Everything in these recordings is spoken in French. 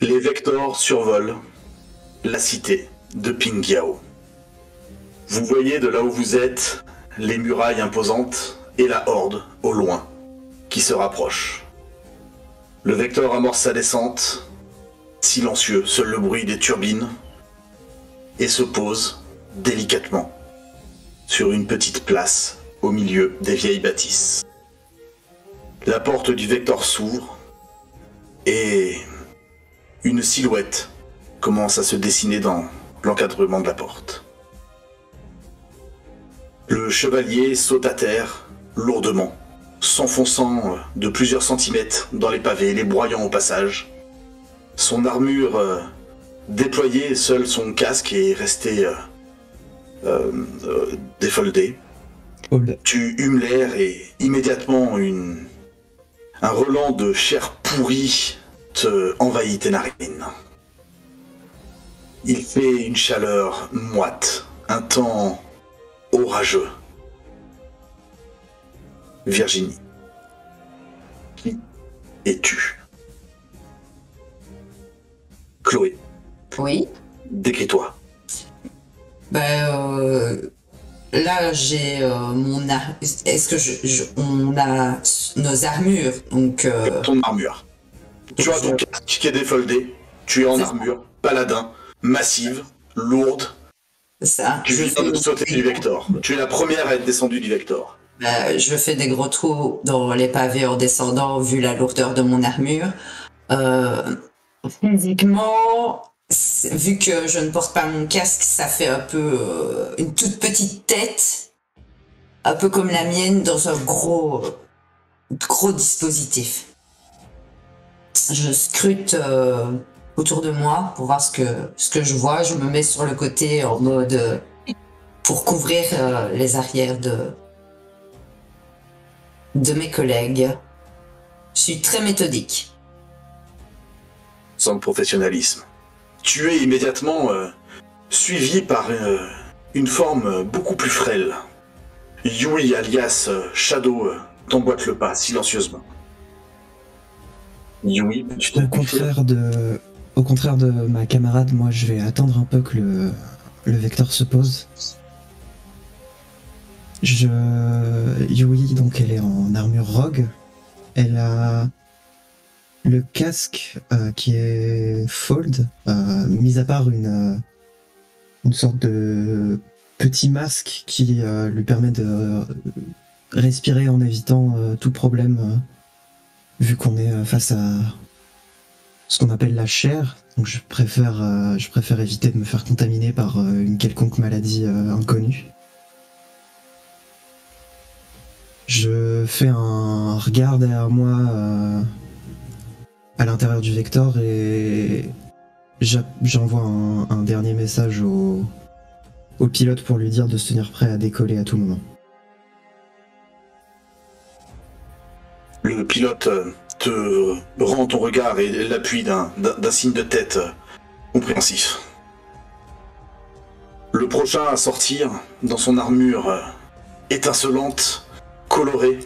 Les Vectors survolent la cité de Pingyao. Vous voyez de là où vous êtes les murailles imposantes et la horde au loin qui se rapproche. Le Vector amorce sa descente, silencieux, seul le bruit des turbines, et se pose délicatement sur une petite place au milieu des vieilles bâtisses. La porte du Vector s'ouvre et une silhouette commence à se dessiner dans l'encadrement de la porte. Le chevalier saute à terre, lourdement, s'enfonçant de plusieurs centimètres dans les pavés, les broyant au passage. Son armure déployée, seul son casque est resté défoldé. Tu humes l'air et immédiatement un relent de chair pourrie te envahit tes narines. Il fait une chaleur moite, un temps orageux. Virginie, qui es-tu? Chloé. Oui. Décris-toi. Là, j'ai mon Est-ce que on a nos armures, donc. Ton armure. Tu as ton casque qui est défoldé. Tu es en armure, paladin, massive, lourde. Ça. Tu viens de sauter du Vector. Tu es la première à être descendue du Vector. Je fais des gros trous dans les pavés en descendant, vu la lourdeur de mon armure. Physiquement, vu que je ne porte pas mon casque, ça fait un peu une toute petite tête, un peu comme la mienne, dans un gros dispositif. Je scrute autour de moi pour voir ce que je vois. Je me mets sur le côté en mode pour couvrir les arrières de mes collègues. Je suis très méthodique. Sans professionnalisme. Tu es immédiatement suivi par une forme beaucoup plus frêle. Yui alias Shadow t'emboîte le pas silencieusement. Yui, tu Au contraire de ma camarade, moi je vais attendre un peu que le Vector se pose. Yui, donc elle est en armure rogue. Elle a le casque qui est fold, mis à part une sorte de petit masque qui lui permet de respirer en évitant tout problème, vu qu'on est face à ce qu'on appelle la chair. Donc je préfère éviter de me faire contaminer par une quelconque maladie inconnue. Je fais un regard derrière moi à l'intérieur du Vector et j'envoie un dernier message au pilote pour lui dire de se tenir prêt à décoller à tout moment. Le pilote te rend ton regard et l'appuie d'un signe de tête compréhensif. Le prochain à sortir dans son armure étincelante, colorée,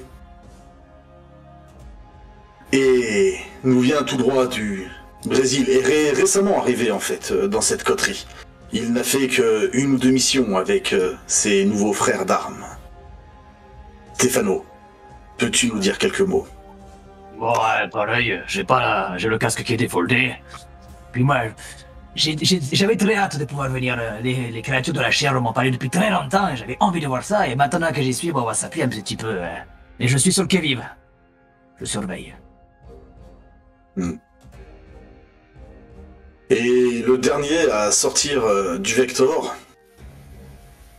et nous vient tout droit du Brésil, et récemment arrivé en fait dans cette coterie. Il n'a fait qu'une ou deux missions avec ses nouveaux frères d'armes. Stéphano, peux-tu nous dire quelques mots? Bon, pareil, j'ai le casque qui est défoldé. Puis moi, j'avais très hâte de pouvoir venir. Les créatures de la chair m'ont parlé depuis très longtemps et j'avais envie de voir ça. Et maintenant que j'y suis, bon, ça pue un petit peu. Mais je suis sur le qui-vive. Je surveille. Et le dernier à sortir du Vector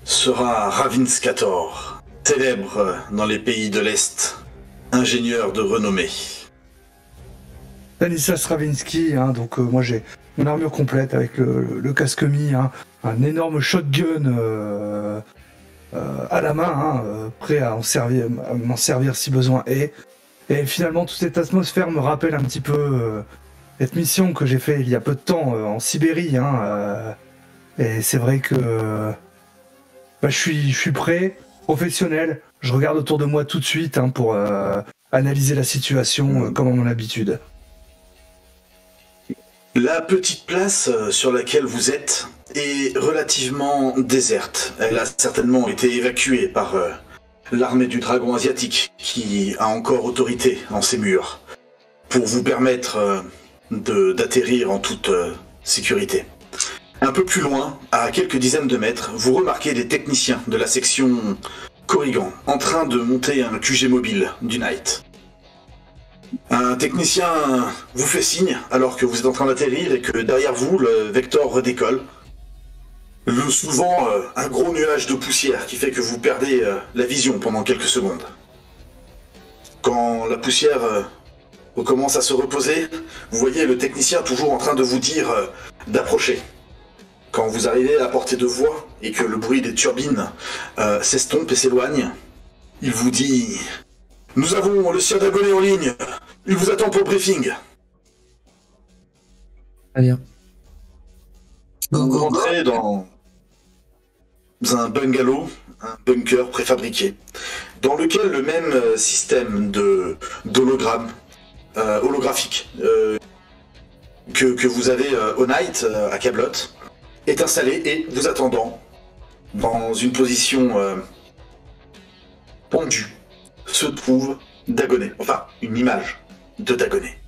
sera Ravinskator, célèbre dans les pays de l'Est, ingénieur de renommée. Stanislas Ravinsky, donc moi j'ai mon armure complète avec le casque mis, un énorme shotgun à la main, prêt à m'en servir si besoin est. Et finalement toute cette atmosphère me rappelle un petit peu cette mission que j'ai fait il y a peu de temps en Sibérie. Et c'est vrai que je suis prêt, professionnel. Je regarde autour de moi tout de suite pour analyser la situation comme à mon habitude. La petite place sur laquelle vous êtes est relativement déserte. Elle a certainement été évacuée par l'armée du dragon asiatique qui a encore autorité en ces murs pour vous permettre d'atterrir en toute sécurité. Un peu plus loin, à quelques dizaines de mètres, vous remarquez des techniciens de la section Corrigan en train de monter un QG mobile du Knight. Un technicien vous fait signe alors que vous êtes en train d'atterrir et que derrière vous, le Vector redécolle. Soulevant un gros nuage de poussière qui fait que vous perdez la vision pendant quelques secondes. Quand la poussière recommence à se reposer, vous voyez le technicien toujours en train de vous dire d'approcher. Quand vous arrivez à portée de voix et que le bruit des turbines s'estompe et s'éloigne, il vous dit « Nous avons le sieur d'Agoné en ligne. Il vous attend pour le briefing. » Très bien. Vous rentrez dans un bungalow, un bunker préfabriqué, dans lequel le même système d'hologramme holographique que vous avez au Night, à Cablotte, est installé et vous attendant dans une position pendue se trouve Dagonet, enfin une image de Dagonet.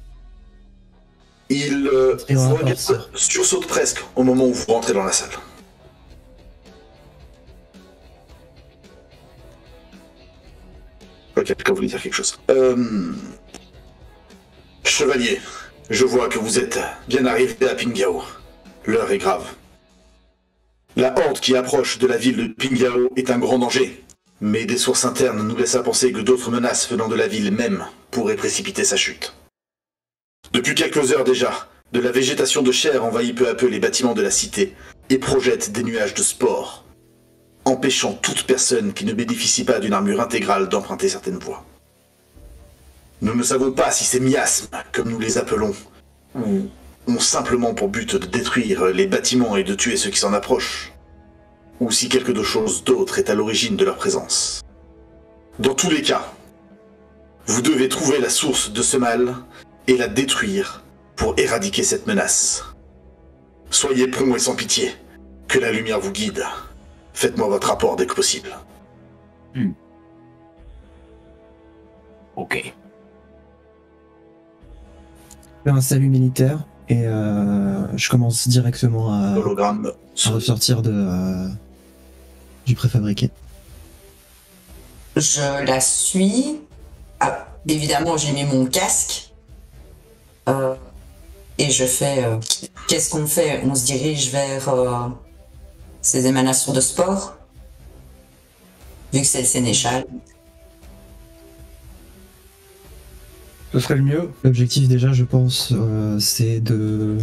Il vous regarde, sursaute presque au moment où vous rentrez dans la salle. Ok, quelqu'un voulait dire quelque chose. Chevalier, je vois que vous êtes bien arrivé à Pingyao. L'heure est grave. La horde qui approche de la ville de Pingyao est un grand danger, mais des sources internes nous laissent à penser que d'autres menaces venant de la ville même pourraient précipiter sa chute. Depuis quelques heures déjà, de la végétation de chair envahit peu à peu les bâtiments de la cité et projette des nuages de spores, empêchant toute personne qui ne bénéficie pas d'une armure intégrale d'emprunter certaines voies. Nous ne savons pas si ces miasmes, comme nous les appelons, ont simplement pour but de détruire les bâtiments et de tuer ceux qui s'en approchent, ou si quelque chose d'autre est à l'origine de leur présence. Dans tous les cas, vous devez trouver la source de ce mal et la détruire pour éradiquer cette menace. Soyez prompt et sans pitié, que la lumière vous guide. Faites-moi votre rapport dès que possible. Ok. Je fais un salut militaire et je commence directement à Hologramme. ressortir du préfabriqué. Je la suis. Ah, évidemment, j'ai mis mon casque. Et je fais... qu'est-ce qu'on fait? On se dirige vers ces émanations de sport, vu que c'est le sénéchal. Ce serait le mieux. L'objectif déjà, je pense, c'est de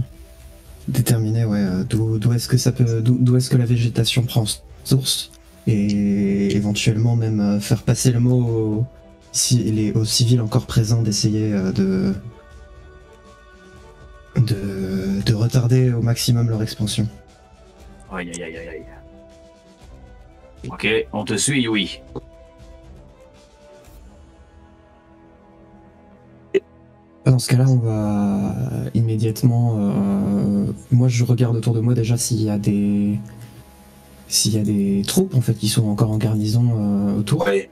déterminer d'où est-ce que ça peut, d'où est-ce que la végétation prend source, et éventuellement même faire passer le mot aux civils encore présents d'essayer de retarder au maximum leur expansion. Aïe aïe aïe aïe aïe. Ok, on te suit, oui. Dans ce cas-là, on va immédiatement... moi, je regarde autour de moi déjà s'il y a des troupes en fait qui sont encore en garnison autour. Oui,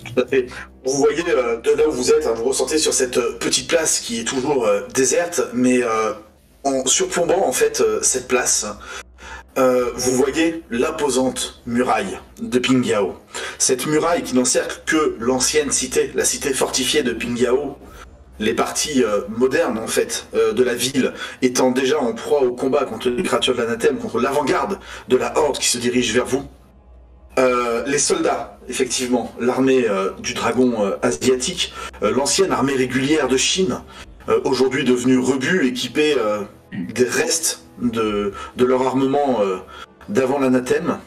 tout à fait. Vous voyez de là où vous êtes, vous ressentez sur cette petite place qui est toujours déserte, mais en surplombant en fait cette place, vous voyez l'imposante muraille de Pingyao. Cette muraille qui n'encercle que l'ancienne cité, la cité fortifiée de Pingyao. Les parties modernes en fait de la ville étant déjà en proie au combat contre les créatures de l'anathème, contre l'avant-garde de la horde qui se dirige vers vous. Les soldats, effectivement, l'armée du dragon asiatique, l'ancienne armée régulière de Chine, aujourd'hui devenue rebut, équipée des restes de leur armement d'avant l'anathème,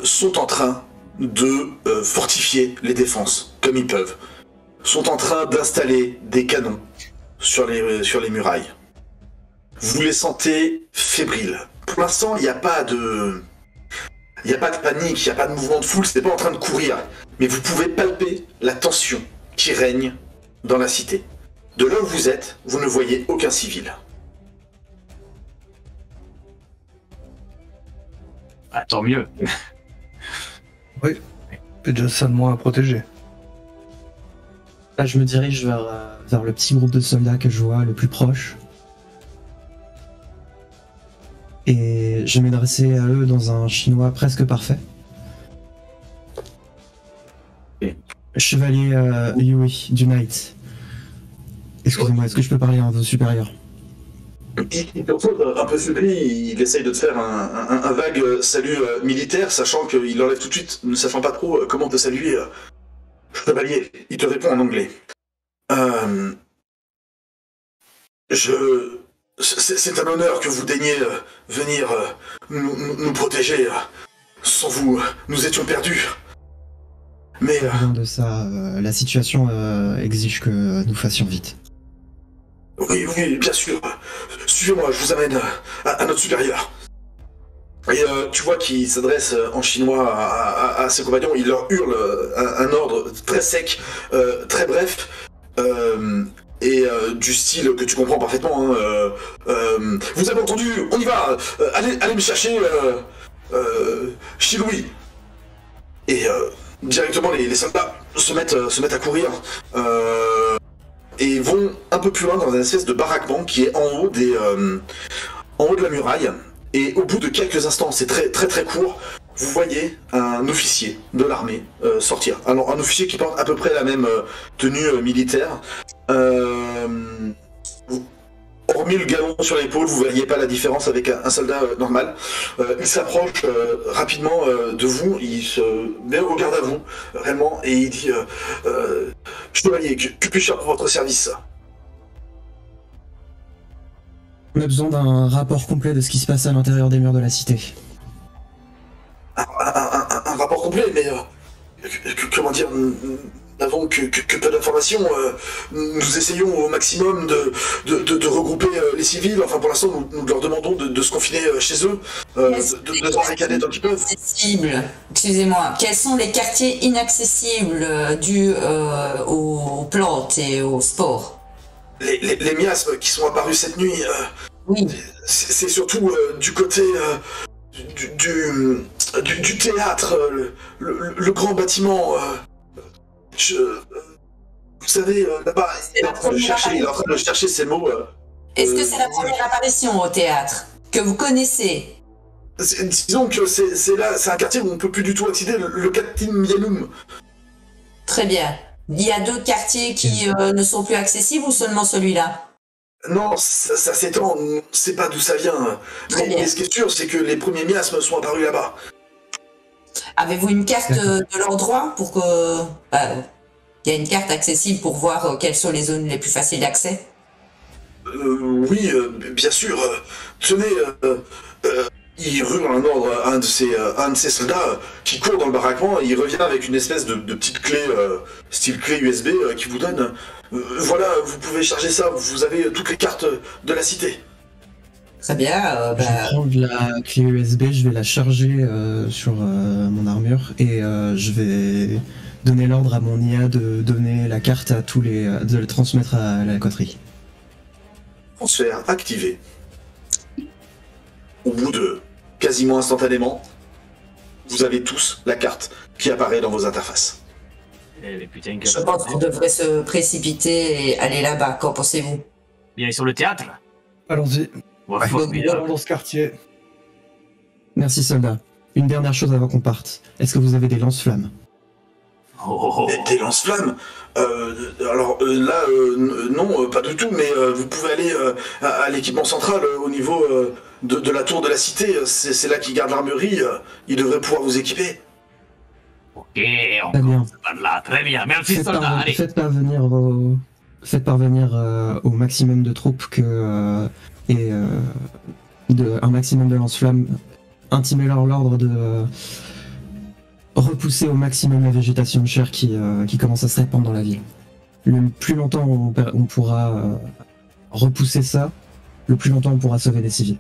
sont en train de fortifier les défenses comme ils peuvent. Sont en train d'installer des canons sur les murailles. Vous les sentez fébriles. Pour l'instant, il n'y a pas de panique, il n'y a pas de mouvement de foule, c'est pas en train de courir. Mais vous pouvez palper la tension qui règne dans la cité. De là où vous êtes, vous ne voyez aucun civil. Ah, tant mieux. Oui, c'est déjà ça de moins à protéger. Là, je me dirige vers le petit groupe de soldats que je vois le plus proche. Et je vais m'adresser à eux dans un chinois presque parfait. Chevalier Yui du Knight. Excusez-moi, est-ce que je peux parler à un de vos supérieurs? Il te retrouve un peu surpris, il essaye de te faire un vague salut militaire, sachant qu'il enlève tout de suite, ne sachant pas trop comment te saluer. Chevalier, il te répond en anglais. C'est un honneur que vous daigniez venir nous protéger. Sans vous, nous étions perdus. Mais Rien de ça, la situation exige que nous fassions vite. oui, bien sûr. Suivez-moi, je vous amène à notre supérieur. Et tu vois qu'il s'adresse en chinois à ses compagnons, il leur hurle un ordre très sec, très bref, et du style que tu comprends parfaitement. Vous avez entendu, on y va, allez me chercher Shiloui. Et directement les soldats se mettent à courir. Et vont un peu plus loin dans une espèce de baraquement qui est en haut de la muraille. Et au bout de quelques instants, c'est très court, vous voyez un officier de l'armée sortir. Alors, un officier qui porte à peu près la même tenue militaire. Hormis le galon sur l'épaule, vous ne voyez pas la différence avec un soldat normal. Il s'approche rapidement de vous, il se met au garde à vous, réellement, et il dit Chevalier, que puis-je faire pour votre service? On a besoin d'un rapport complet de ce qui se passe à l'intérieur des murs de la cité. Un rapport complet, mais comment dire, nous n'avons que peu d'informations. Nous essayons au maximum de regrouper les civils. Enfin, pour l'instant, nous leur demandons de se confiner chez eux, de se barricader tant qu'ils peuvent. Excusez-moi, quels sont les quartiers inaccessibles dus aux plantes et aux spores? Les miasmes qui sont apparus cette nuit, Oui. c'est surtout du côté du théâtre, le grand bâtiment. Vous savez, là-bas, il est en train de chercher ces mots. Est-ce que c'est la première apparition au théâtre que vous connaissez? Disons que c'est un quartier où on ne peut plus du tout accéder, le quartier Mianum. Très bien. Il y a d'autres quartiers qui ne sont plus accessibles ou seulement celui-là? Non, ça s'étend, on ne sait pas d'où ça vient. Mais ce qui est sûr, c'est que les premiers miasmes sont apparus là-bas. Avez-vous une carte de l'endroit pour que... il y a une carte accessible pour voir quelles sont les zones les plus faciles d'accès? Oui, bien sûr. Tenez, il hurle un ordre à un de ses soldats qui court dans le baraquement et il revient avec une espèce de petite clé, style clé USB, qui vous donne. Voilà, vous pouvez charger ça, vous avez toutes les cartes de la cité. Très bien. Je vais prendre la clé USB, je vais la charger sur mon armure et je vais donner l'ordre à mon IA de donner la carte à de le transmettre à la coterie. Transfert activé. Au bout de quasiment instantanément, vous avez tous la carte qui apparaît dans vos interfaces. Mais putain, Je pense qu'on devrait se précipiter et aller là-bas. Qu'en pensez-vous? Bien sur le théâtre. Allons-y. Ouais, Allons dans ce quartier. Merci soldat. Une dernière chose avant qu'on parte. Est-ce que vous avez des lance-flammes? Des lance-flammes alors là, non, pas du tout, mais vous pouvez aller à l'équipement central au niveau de la tour de la cité. C'est là qu'ils gardent l'armurerie. Ils devraient pouvoir vous équiper. Ok, Très bien. on là. Très bien. Merci, soldat. Allez. Faites parvenir au maximum de troupes et un maximum de lance-flammes. Intimez-leur l'ordre de repousser au maximum la végétation de chair qui commence à se répandre dans la ville. Le plus longtemps on pourra repousser ça, le plus longtemps on pourra sauver des civils.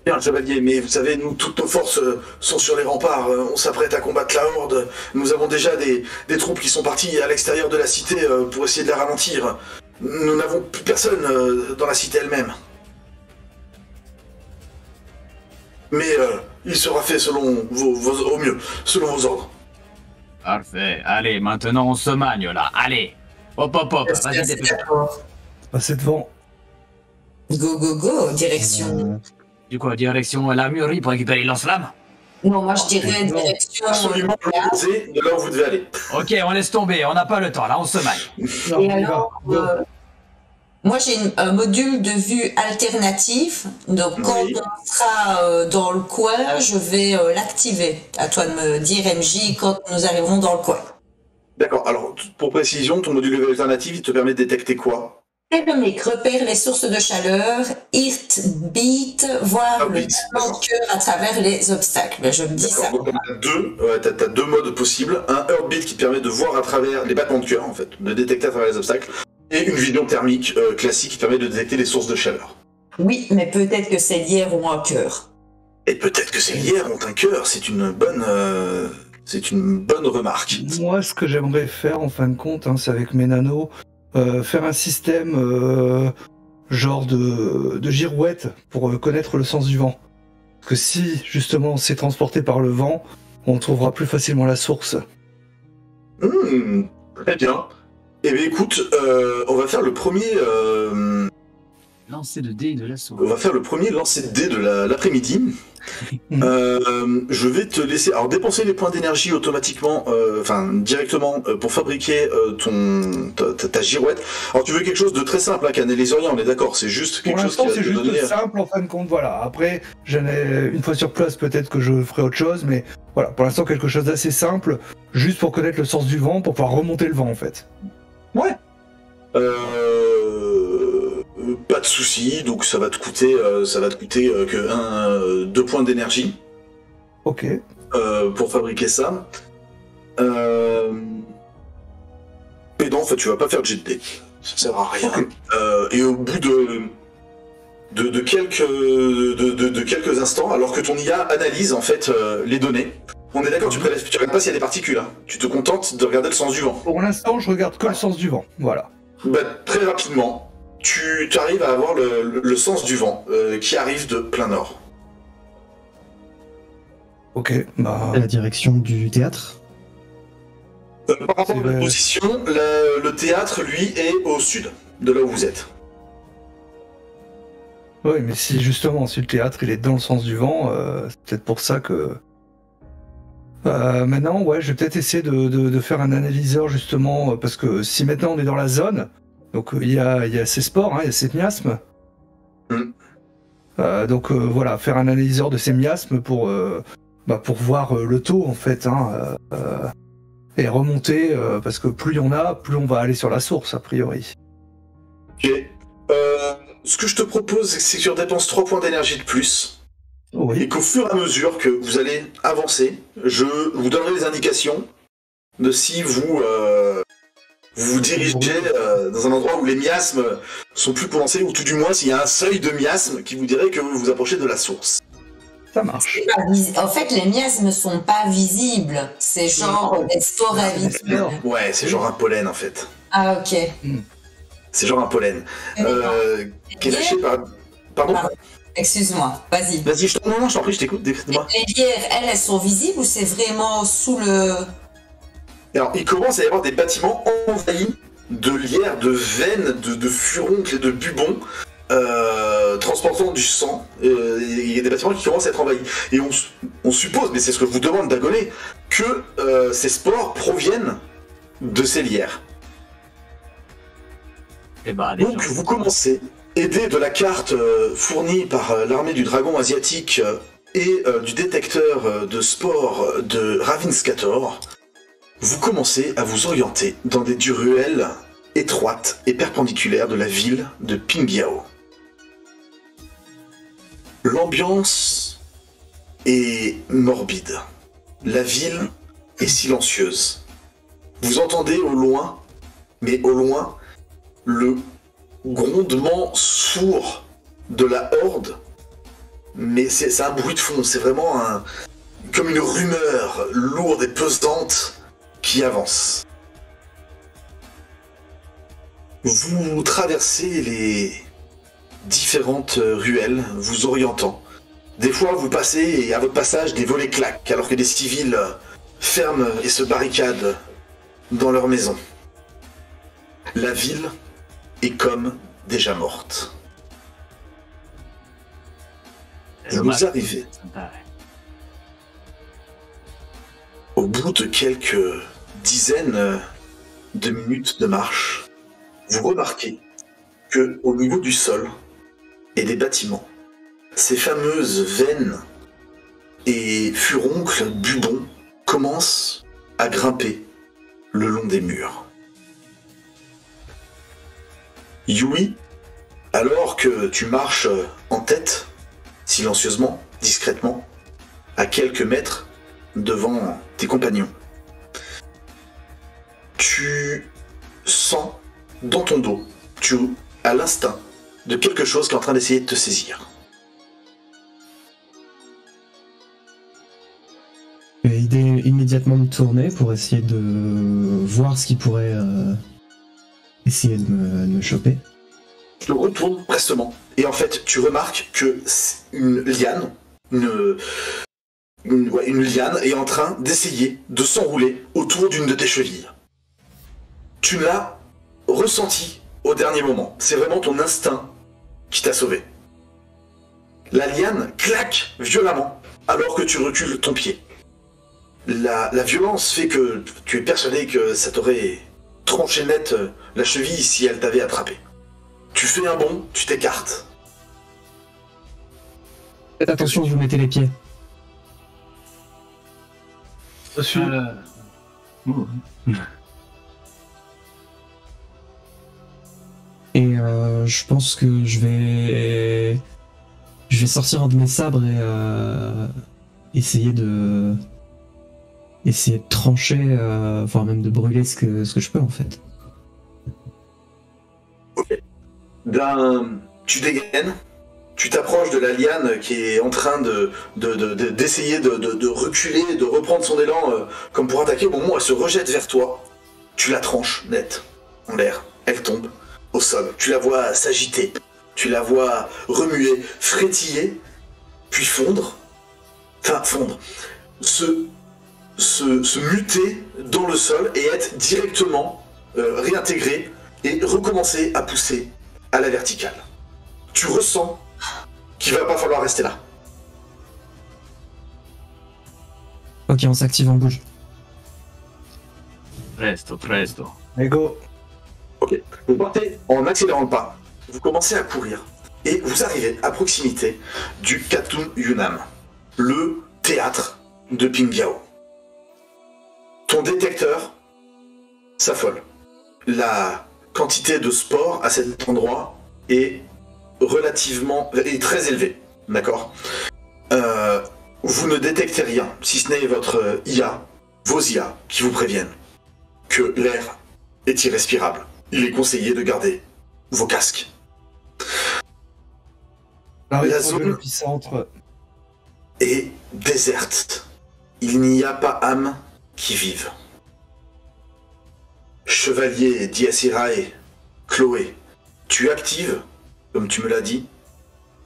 Bien, chevalier, mais vous savez, nous, toutes nos forces sont sur les remparts. On s'apprête à combattre la horde. Nous avons déjà des troupes qui sont parties à l'extérieur de la cité pour essayer de la ralentir. Nous n'avons plus personne dans la cité elle-même. Mais il sera fait selon au mieux, selon vos ordres. Parfait. Allez, maintenant on se magne là. Allez. Hop, hop, hop. Vas-y, dépêche. Passez devant. Go, go, go, direction. Du coup, direction la mûrerie pour récupérer les lance-flammes. Non, moi je dirais non. direction. Absolument l'opposé de là où vous devez aller. Ok, on laisse tomber. On n'a pas le temps. Là, on se magne. Non, Et on y va. alors, Go. moi j'ai un module de vue alternatif, donc quand Oui. on sera dans le coin, je vais l'activer. À toi de me dire, MJ, quand nous arriverons dans le coin. D'accord, alors pour précision, ton module de vue alternatif, il te permet de détecter quoi? Thermique repère les sources de chaleur, heartbeat, voir le Heartbeat, battement de cœur à travers les obstacles. Je me dis ça. D'accord, donc t'as deux modes possibles. Un Heartbeat qui te permet de voir à travers les battements de cœur, en fait, de détecter à travers les obstacles. Et une vision thermique classique qui permet de détecter les sources de chaleur. Oui, mais peut-être que ces lierres ont un cœur. Et peut-être que ces lierres ont un cœur, c'est une bonne remarque. Moi, ce que j'aimerais faire, en fin de compte, hein, c'est avec mes nanos, faire un système genre de girouette pour connaître le sens du vent. Parce que si, justement, c'est transporté par le vent, on trouvera plus facilement la source. Très bien. Eh bien écoute, on va faire le premier... Lancer de dés de l'assaut. On va faire le premier lancer de dés de l'après-midi. Je vais te laisser dépenser les points d'énergie automatiquement, directement pour fabriquer ta girouette. Alors tu veux quelque chose de très simple, hein, canaliser-rien, on est d'accord, c'est juste Pour quelque chose qui l'instant, va c'est te juste donner... simple, en fin de compte, voilà. Après, une fois sur place, peut-être que je ferai autre chose, mais voilà, pour l'instant, quelque chose d'assez simple, juste pour connaître le sens du vent, pour pouvoir remonter le vent, en fait. Ouais. Pas de souci, donc ça va te coûter que 2 points d'énergie. Ok. Pour fabriquer ça. Mais non, en fait, tu vas pas faire de jet de dés. Ça sert à rien. Et au bout de quelques instants, alors que ton IA analyse en fait les données, on est d'accord, tu regardes pas s'il y a des particules. Hein. Tu te contentes de regarder le sens du vent. Pour l'instant, je regarde que le sens du vent, voilà. Bah, très rapidement, tu arrives à avoir le sens du vent qui arrive de plein nord. Ok, bah... La direction du théâtre. Par rapport à votre position, le théâtre, lui, est au sud, de là où vous êtes. Oui, mais si justement, si le théâtre, il est dans le sens du vent, c'est peut-être pour ça que... maintenant, ouais, je vais peut-être essayer de faire un analyseur, justement, parce que si maintenant on est dans la zone, donc il y a ces spores, hein, il y a ces miasmes. Donc voilà, faire un analyseur de ces miasmes pour voir le taux, en fait, hein, et remonter, parce que plus il y en a, plus on va aller sur la source, a priori. Ok. Ce que je te propose, c'est que tu dépenses 3 points d'énergie de plus. Oui. Et qu'au fur et à mesure que vous allez avancer, je vous donnerai des indications de si vous vous dirigez dans un endroit où les miasmes sont plus prononcés, ou tout du moins s'il y a un seuil de miasmes qui vous dirait que vous vous approchez de la source. Ça marche. En fait, les miasmes ne sont pas visibles. C'est genre des spores invisibles. Ouais, c'est genre un pollen en fait. Ah, ok. C'est genre un pollen. Qui est lâché par... Pardon. Excuse-moi, vas-y. Vas-y, non, je t'en prie, je t'écoute, décris-moi. Les lierres, elles sont visibles ou c'est vraiment sous le... Alors, il commence à y avoir des bâtiments envahis de lierres, de veines, de furoncles et de bubons transportant du sang. Il y a des bâtiments qui commencent à être envahis. Et on suppose, mais c'est ce que je vous demande d'Agolé, que ces spores proviennent de ces lierres. Et bah, Donc, vous commencez, aidé de la carte fournie par l'armée du dragon asiatique et du détecteur de spores de Ravinskator, vous commencez à vous orienter dans des ruelles étroites et perpendiculaires de la ville de Pingyao. L'ambiance est morbide. La ville est silencieuse. Vous entendez au loin, mais au loin, le grondement sourd de la horde. Mais c'est un bruit de fond, c'est vraiment comme une rumeur lourde et pesante qui avance. Vous traversez les différentes ruelles, vous orientant. Des fois, vous passez et à votre passage, des volets claquent, alors que des civils ferment et se barricadent dans leur maison. La ville est comme déjà morte. Vous arrivez au bout de quelques dizaines de minutes de marche. Vous remarquez que au niveau du sol et des bâtiments, ces fameuses veines et furoncles bubons commencent à grimper le long des murs. Yui, alors que tu marches en tête, silencieusement, discrètement, à quelques mètres devant tes compagnons, tu sens dans ton dos, tu as l'instinct de quelque chose qui est en train d'essayer de te saisir. J'ai l'idée immédiatement de tourner pour essayer de voir ce qui pourrait essayer de me choper. Je te retourne prestement, et en fait, tu remarques que une liane, une liane est en train d'essayer de s'enrouler autour d'une de tes chevilles. Tu l'as ressenti au dernier moment. C'est vraiment ton instinct qui t'a sauvé. La liane claque violemment alors que tu recules ton pied. La violence fait que tu es persuadé que ça t'aurait tranché net la cheville si elle t'avait attrapé. Tu fais un bond, tu t'écartes. Faites attention, vous mettez les pieds. Et je pense que je vais sortir un de mes sabres et essayer de trancher, voire même de brûler ce que je peux en fait. Ok. Tu dégaines, tu t'approches de la liane qui est en train d'essayer de reculer, de reprendre son élan comme pour attaquer. Au moment où elle se rejette vers toi, tu la tranches net en l'air. Elle tombe au sol. Tu la vois s'agiter, tu la vois remuer, frétiller, puis fondre. Enfin, fondre. Se muter dans le sol et être directement réintégré et recommencer à pousser à la verticale. Tu ressens qu'il va pas falloir rester là. Ok, on s'active, on bouge. Presto. Allez, go. Ok. Vous partez en accélérant le pas. Vous commencez à courir et vous arrivez à proximité du Katun Yunam, le théâtre de Pingyao. Ton détecteur s'affole. La quantité de sport à cet endroit est très élevée, d'accord. Vous ne détectez rien, si ce n'est votre IA, vos IA, qui vous préviennent que l'air est irrespirable. Il est conseillé de garder vos casques. La zone est déserte. Il n'y a pas âme qui vive. Chevalier Diasirae, Chloé, tu actives, comme tu me l'as dit,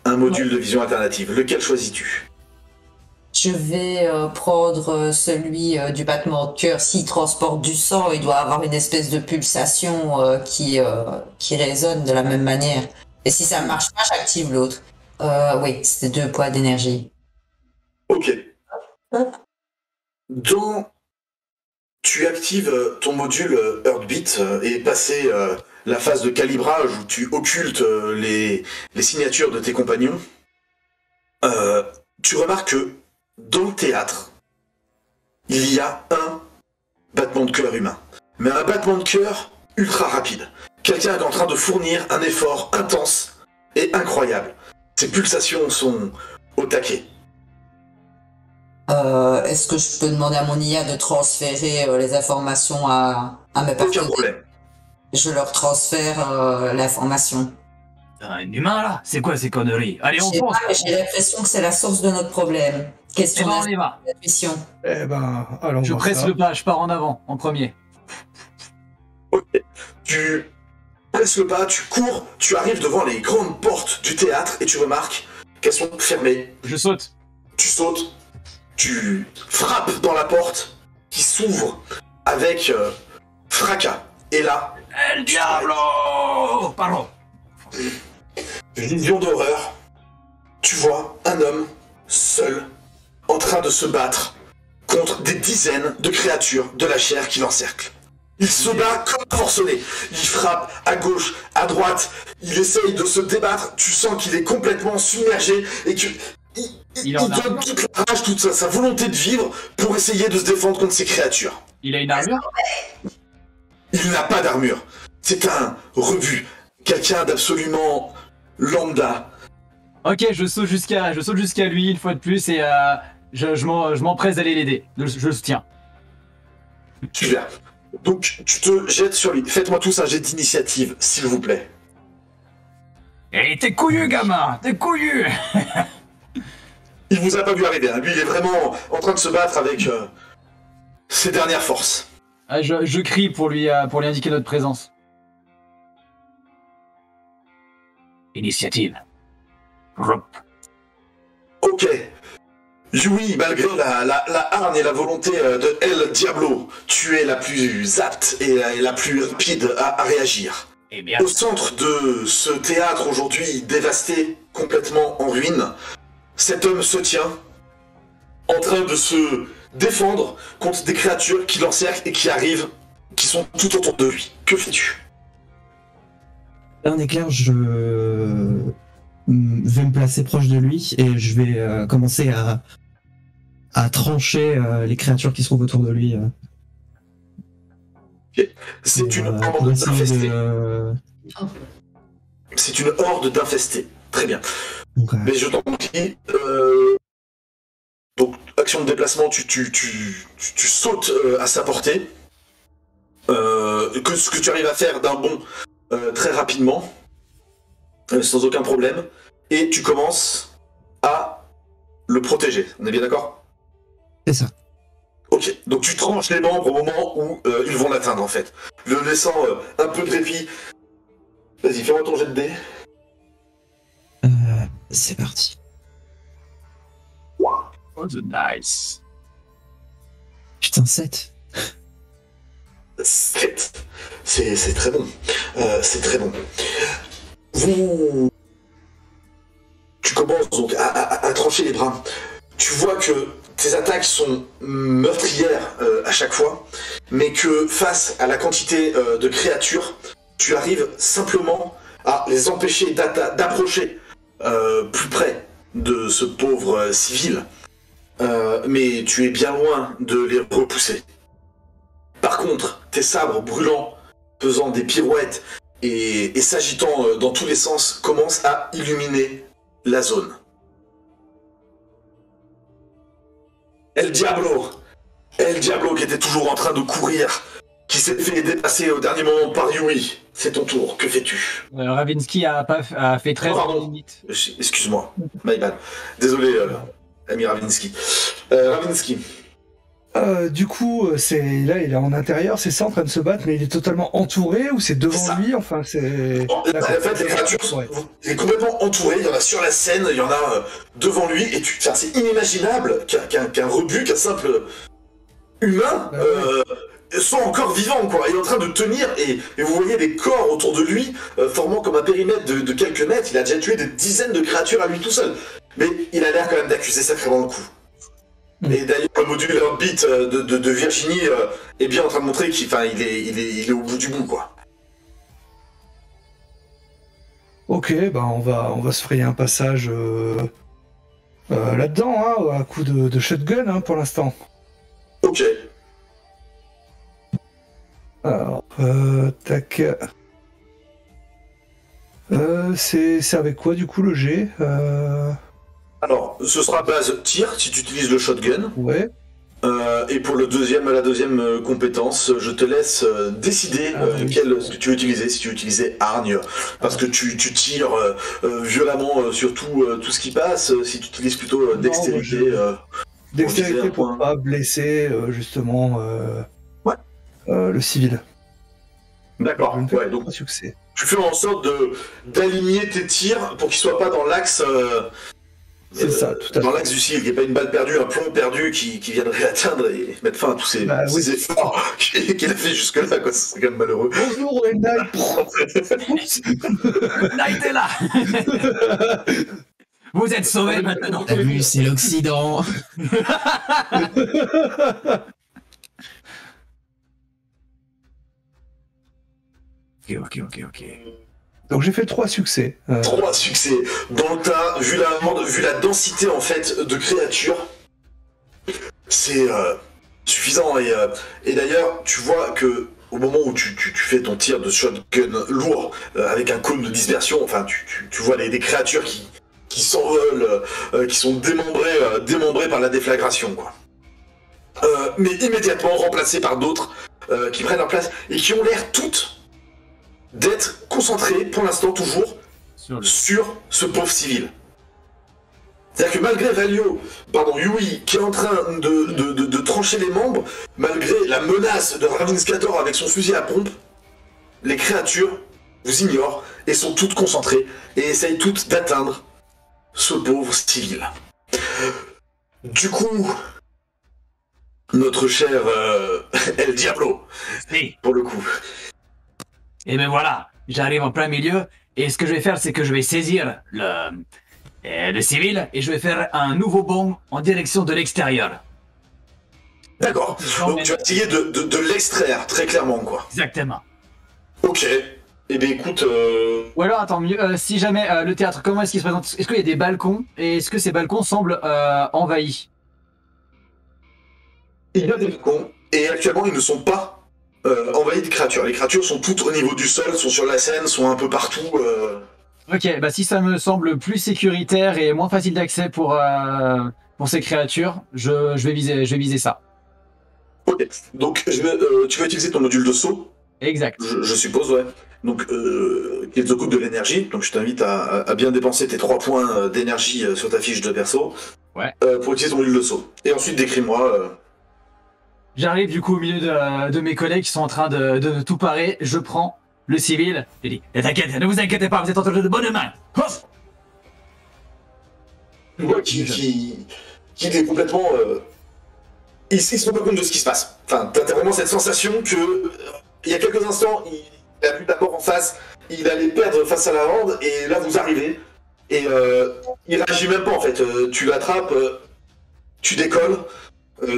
un module de vision alternative. Lequel choisis-tu? Je vais prendre celui du battement de cœur. S'il transporte du sang, il doit avoir une espèce de pulsation qui résonne de la même manière. Et si ça ne marche pas, j'active l'autre. Oui, c'est 2 points d'énergie. Ok. Tu actives ton module Heartbeat et passé la phase de calibrage où tu occultes les signatures de tes compagnons, tu remarques que dans le théâtre, il y a un battement de cœur humain. Mais un battement de cœur ultra rapide. Quelqu'un est en train de fournir un effort intense et incroyable. Ses pulsations sont au taquet. Est-ce que je peux demander à mon IA de transférer les informations à mes partenaires? Aucun problème. Je leur transfère l'information. Un humain là? C'est quoi ces conneries? Allez, on fonce! J'ai l'impression que c'est la source de notre problème. Question on y va. d'intuition. Eh ben, allons Je voir presse ça. le pas, je pars en avant, en premier. Ok. Tu presses le pas, tu cours, tu arrives devant les grandes portes du théâtre et tu remarques qu'elles sont fermées. Je saute. Tu sautes, tu frappes dans la porte qui s'ouvre avec fracas. Et là, El Diablo! Pardon. vision d'horreur, tu vois un homme seul en train de se battre contre des dizaines de créatures de la chair qui l'encerclent. Il se bat comme un forcené, il frappe à gauche, à droite, il essaye de se débattre, tu sens qu'il est complètement submergé et que il donne toute la rage, toute sa volonté de vivre pour essayer de se défendre contre ces créatures. Il a une armure? Il n'a pas d'armure, c'est un rebut, quelqu'un d'absolument lambda. Ok, je saute jusqu'à lui une fois de plus et je m'empresse d'aller l'aider. Je le soutiens. Super. Donc tu te jettes sur lui. Faites-moi tous un jet d'initiative, s'il vous plaît. Et t'es couillu, gamin! T'es couillu! Il vous a pas vu arriver, hein. Lui il est vraiment en train de se battre avec ses dernières forces. Ah, je crie pour lui indiquer notre présence. Initiative. Rop. Ok. Yui, malgré la hargne et la volonté de El Diablo, tu es la plus apte et la plus rapide à réagir. Eh bien. Au centre de ce théâtre aujourd'hui dévasté, complètement en ruine, cet homme se tient, en train de se défendre contre des créatures qui l'encerclent et qui arrivent, qui sont tout autour de lui. Que fais-tu? Un éclair, je vais me placer proche de lui et je vais commencer à trancher les créatures qui se trouvent autour de lui. C'est une horde d'infestés. C'est une horde d'infestés. Très bien. Okay. Mais je t'en prie, donc action de déplacement, tu sautes à sa portée, ce que tu arrives à faire d'un bond très rapidement, sans aucun problème, et tu commences à le protéger. On est bien d'accord? C'est ça. Ok, donc tu tranches les membres au moment où ils vont l'atteindre en fait, le laissant un peu de répit. Vas-y, fais-moi ton jet de dés. C'est parti. Oh, the nice. Putain, 7. 7. C'est très bon. C'est très bon. Tu commences donc à trancher les bras. Tu vois que tes attaques sont meurtrières à chaque fois, mais que face à la quantité de créatures, tu arrives simplement à les empêcher d'approcher plus près de ce pauvre civil. Mais tu es bien loin de les repousser. Par contre, tes sabres brûlants, faisant des pirouettes et s'agitant dans tous les sens, commencent à illuminer la zone. El Diablo qui était toujours en train de courir, qui s'est fait dépasser au dernier moment par Yui. C'est ton tour, que fais-tu? Ravinsky a fait 13 minutes. Excuse-moi, my bad. Désolé, ami Ravinsky. Ravinsky. Du coup, là, il est en intérieur, c'est ça, en train de se battre, mais il est totalement entouré ou c'est devant lui? Enfin, c'est. En fait, les créatures sont complètement entourées. Il y en a sur la scène, il y en a devant lui, et c'est inimaginable qu'un rebut, qu'un simple humain soit encore vivant, quoi. Il est en train de tenir, et vous voyez des corps autour de lui, formant comme un périmètre de quelques mètres. Il a déjà tué des dizaines de créatures à lui tout seul. Mais il a l'air quand même d'accuser sacrément le coup. Et d'ailleurs, le module Heartbeat de Virginie est bien en train de montrer qu'il est au bout du bout, quoi. Ok, bah on va se frayer un passage là-dedans, hein, à coup de shotgun, hein, pour l'instant. Ok. Alors, tac. C'est avec quoi, du coup, le G Alors, ce sera base tir, si tu utilises le shotgun. Ouais. Et pour la deuxième compétence, je te laisse décider ce que tu veux utiliser, si tu veux utiliser hargne, parce que tu tires violemment sur tout ce qui passe, si tu utilises plutôt dextérité. Dextérité pour pas blesser, justement, le civil. D'accord, Je me fais ouais, donc 3 succès. tu fais en sorte d'aligner tes tirs pour qu'ils soient pas dans l'axe C'est ça, tout à dans fait. l'axe du ciel, qu'il n'y ait pas une balle perdue, un plomb perdu qui viendrait atteindre et mettre fin à tous ces, Bah, oui. ces efforts qu'il a fait jusque-là, quoi. C'est quand même malheureux. Bonjour, Enai. Night est là. Vous êtes sauvés maintenant. T'as vu, c'est l'Occident. Ok. Donc j'ai fait 3 succès. 3 succès. Dans le tas, vu la densité en fait de créatures, c'est suffisant. Et d'ailleurs, tu vois que au moment où tu fais ton tir de shotgun lourd avec un cône de dispersion, enfin tu vois des créatures qui s'envolent, qui sont démembrées par la déflagration, quoi. Mais immédiatement remplacées par d'autres qui prennent leur place et qui ont l'air toutes d'être concentrées pour l'instant toujours sur ce pauvre civil. C'est-à-dire que malgré Yui, qui est en train de trancher les membres, malgré la menace de Ravinskator avec son fusil à pompe, les créatures vous ignorent et sont toutes concentrées et essayent toutes d'atteindre ce pauvre civil. Du coup, notre cher El Diablo, Oui. pour le coup. Et ben voilà, j'arrive en plein milieu, et ce que je vais faire, c'est que je vais saisir le civil, et je vais faire un nouveau bond en direction de l'extérieur. D'accord. Donc tu vas essayer de l'extraire, très clairement, quoi. Exactement. Ok. Eh bien écoute... Ou alors, attends, si jamais le théâtre, comment est-ce qu'il se présente? Est-ce qu'il y a des balcons, et est-ce que ces balcons semblent envahis? il y a des balcons, et actuellement ils ne sont pas envahis de créatures. Les créatures sont toutes au niveau du sol, sont sur la scène, sont un peu partout. Ok, bah si ça me semble plus sécuritaire et moins facile d'accès pour ces créatures, je vais viser ça. Ok. Donc tu vas utiliser ton module de saut, Exact. je suppose, ouais. Donc qui te coûte de l'énergie. Donc je t'invite à bien dépenser tes 3 points d'énergie sur ta fiche de perso. Ouais. Pour utiliser ton module de saut. Et ensuite décris-moi... J'arrive du coup au milieu de mes collègues qui sont en train de tout parer. Je prends le civil et dis ne vous inquiétez pas, vous êtes entre de bonnes mains. Hop. Tu vois qu'il est complètement... il se rend pas compte de ce qui se passe. Enfin, t'as vraiment cette sensation que... il y a quelques instants, il a vu la mort en face, il allait perdre face à la horde, et là vous arrivez, et il réagit même pas en fait. Tu l'attrapes, tu décolles,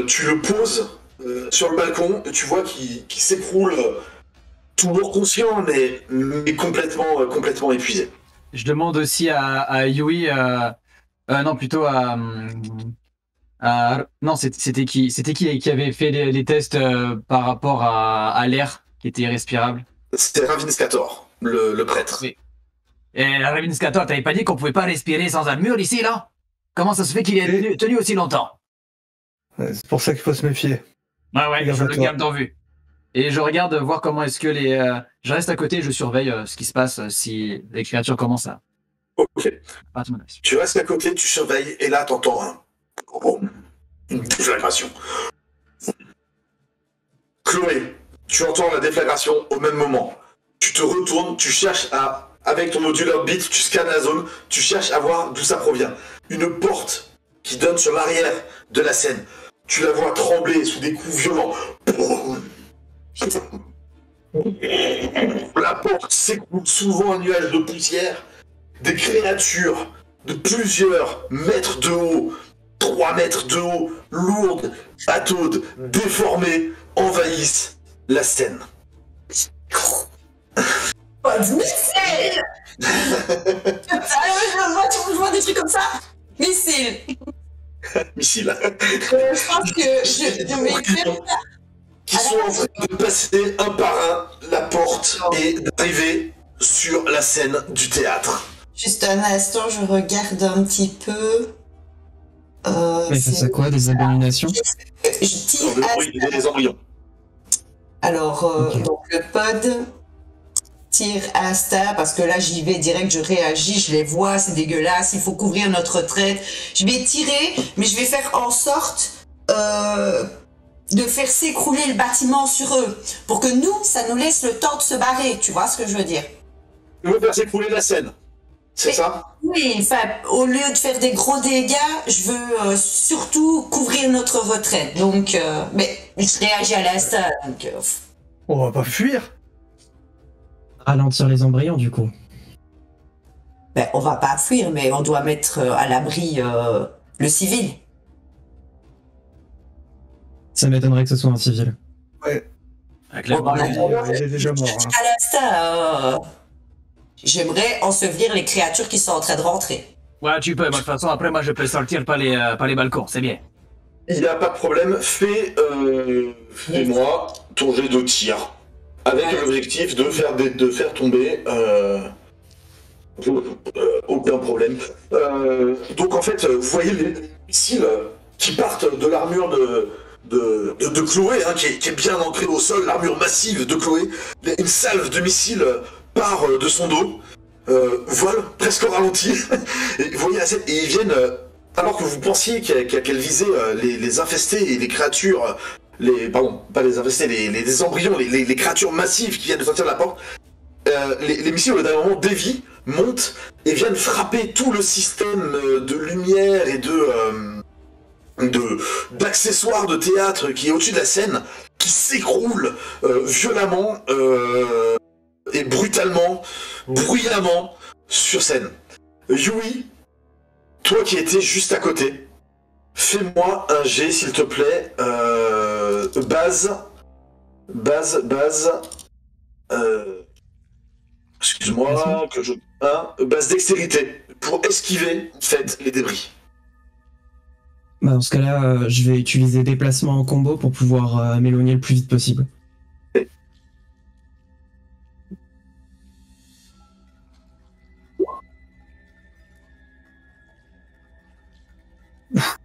tu le poses sur le balcon, tu vois qu'il s'écroule, toujours conscient, mais complètement épuisé. Je demande aussi à Yui, non plutôt non c'était qui avait fait les tests par rapport à l'air qui était irrespirable. C'était Ravinskator, le prêtre. Oui. Et Ravinskator, t'avais pas dit qu'on pouvait pas respirer sans armure ici là? Comment ça se fait qu'il ait tenu aussi longtemps? C'est pour ça qu'il faut se méfier. Ouais, je le garde en vue. Et je regarde voir comment est-ce que je reste à côté et je surveille ce qui se passe si les créatures commencent à... Ok. Ah, Tu restes à côté, tu surveilles, et là t'entends une déflagration. Chloé, tu entends la déflagration au même moment. Tu te retournes, tu cherches avec ton module Heartbeat, tu scannes la zone, tu cherches à voir d'où ça provient. Une porte qui donne sur l'arrière de la scène. Tu la vois trembler sous des coups violents. La porte s'écroule, soulevant un nuage de poussière. Des créatures de plusieurs mètres de haut, 3 mètres de haut, lourdes, pataudes, déformées, envahissent la scène. Pas de missile. Je vois des trucs comme ça. Missile. Missile. Je pense que je vais faire ça. Qui sont en train de passer un par un la porte et d'arriver sur la scène du théâtre. Juste un instant, je regarde un petit peu. Mais face à quoi? Des abominations? Je tire à... Les embryons. Alors, Ok. donc le pod tire Asta, parce que là j'y vais direct, je réagis, je les vois, c'est dégueulasse, il faut couvrir notre traite. Je vais tirer, mais je vais faire en sorte de faire s'écrouler le bâtiment sur eux, pour que nous, ça nous laisse le temps de se barrer, tu vois ce que je veux dire? Tu veux faire s'écrouler la scène, c'est ça? Oui, enfin, au lieu de faire des gros dégâts, je veux surtout couvrir notre retraite, donc, mais je réagis à l'instant, donc... On va pas fuir. Ralentir les embryons, du coup. Ben, on va pas fuir, mais on doit mettre à l'abri le civil. Ça m'étonnerait que ce soit un civil. Ouais, Avec la Oh, bah, il est déjà mort. Hein. À l'instant, j'aimerais ensevelir les créatures qui sont en train de rentrer. Ouais, tu peux, moi, de toute façon, après, moi, je peux sortir par les balcons, c'est bien. Il n'y a pas de problème, fais-moi ton jet de tir. Avec Ouais. l'objectif de faire tomber... aucun problème. Donc en fait, vous voyez les missiles qui partent de l'armure de Chloé, hein, qui est bien ancrée au sol, l'armure massive de Chloé. Une salve de missiles part de son dos, vole presque au ralenti. Et vous voyez la scène, et ils viennent, alors que vous pensiez qu'elle visait les infestés et les créatures, pardon, pas les infestés, les embryons, les créatures massives qui viennent de sortir de la porte. Les missiles au dernier moment dévient, montent et viennent frapper tout le système de lumière et d'accessoires de théâtre qui est au-dessus de la scène, qui s'écroule violemment et brutalement, bruyamment sur scène. Yui, toi qui étais juste à côté, fais-moi un jet s'il te plaît, base, excuse-moi, que je... base dextérité, pour esquiver, en fait, les débris. Bah, dans ce cas-là, je vais utiliser déplacement en combo pour pouvoir m'éloigner le plus vite possible.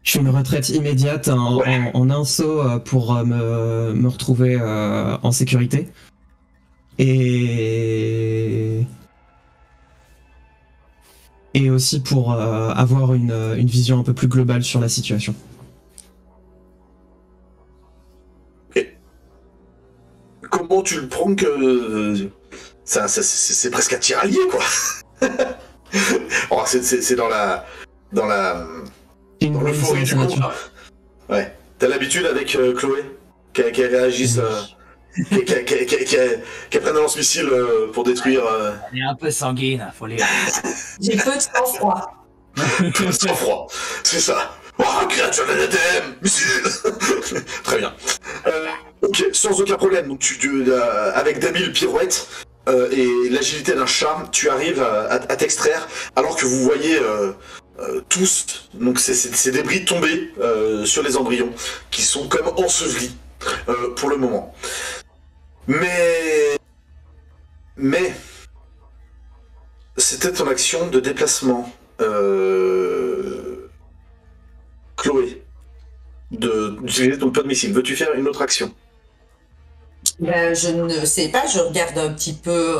Je fais une retraite immédiate en un saut pour me retrouver en sécurité. Et aussi pour avoir une vision un peu plus globale sur la situation. Ok. Comment tu le prends que... c'est presque un tiralier, quoi. Oh, c'est dans l'euphorie du combat. Ouais. T'as l'habitude avec Chloé qu'elle réagisse... qu'elle prenne un lance-missile pour détruire... Elle est un peu sanguine, faut lire. J'ai peu de sang-froid. Sans froid, c'est ça. Oh, créature de l'ADM, missile. Très bien. Ok, sans aucun problème. Donc avec d'habiles pirouettes et l'agilité d'un chat, tu arrives à t'extraire, alors que vous voyez tous donc ces débris tomber sur les embryons, qui sont comme ensevelis pour le moment. Mais c'était ton action de déplacement. Chloé, d'utiliser ton peu de missile. Veux-tu faire une autre action? Ben, je ne sais pas, je regarde un petit peu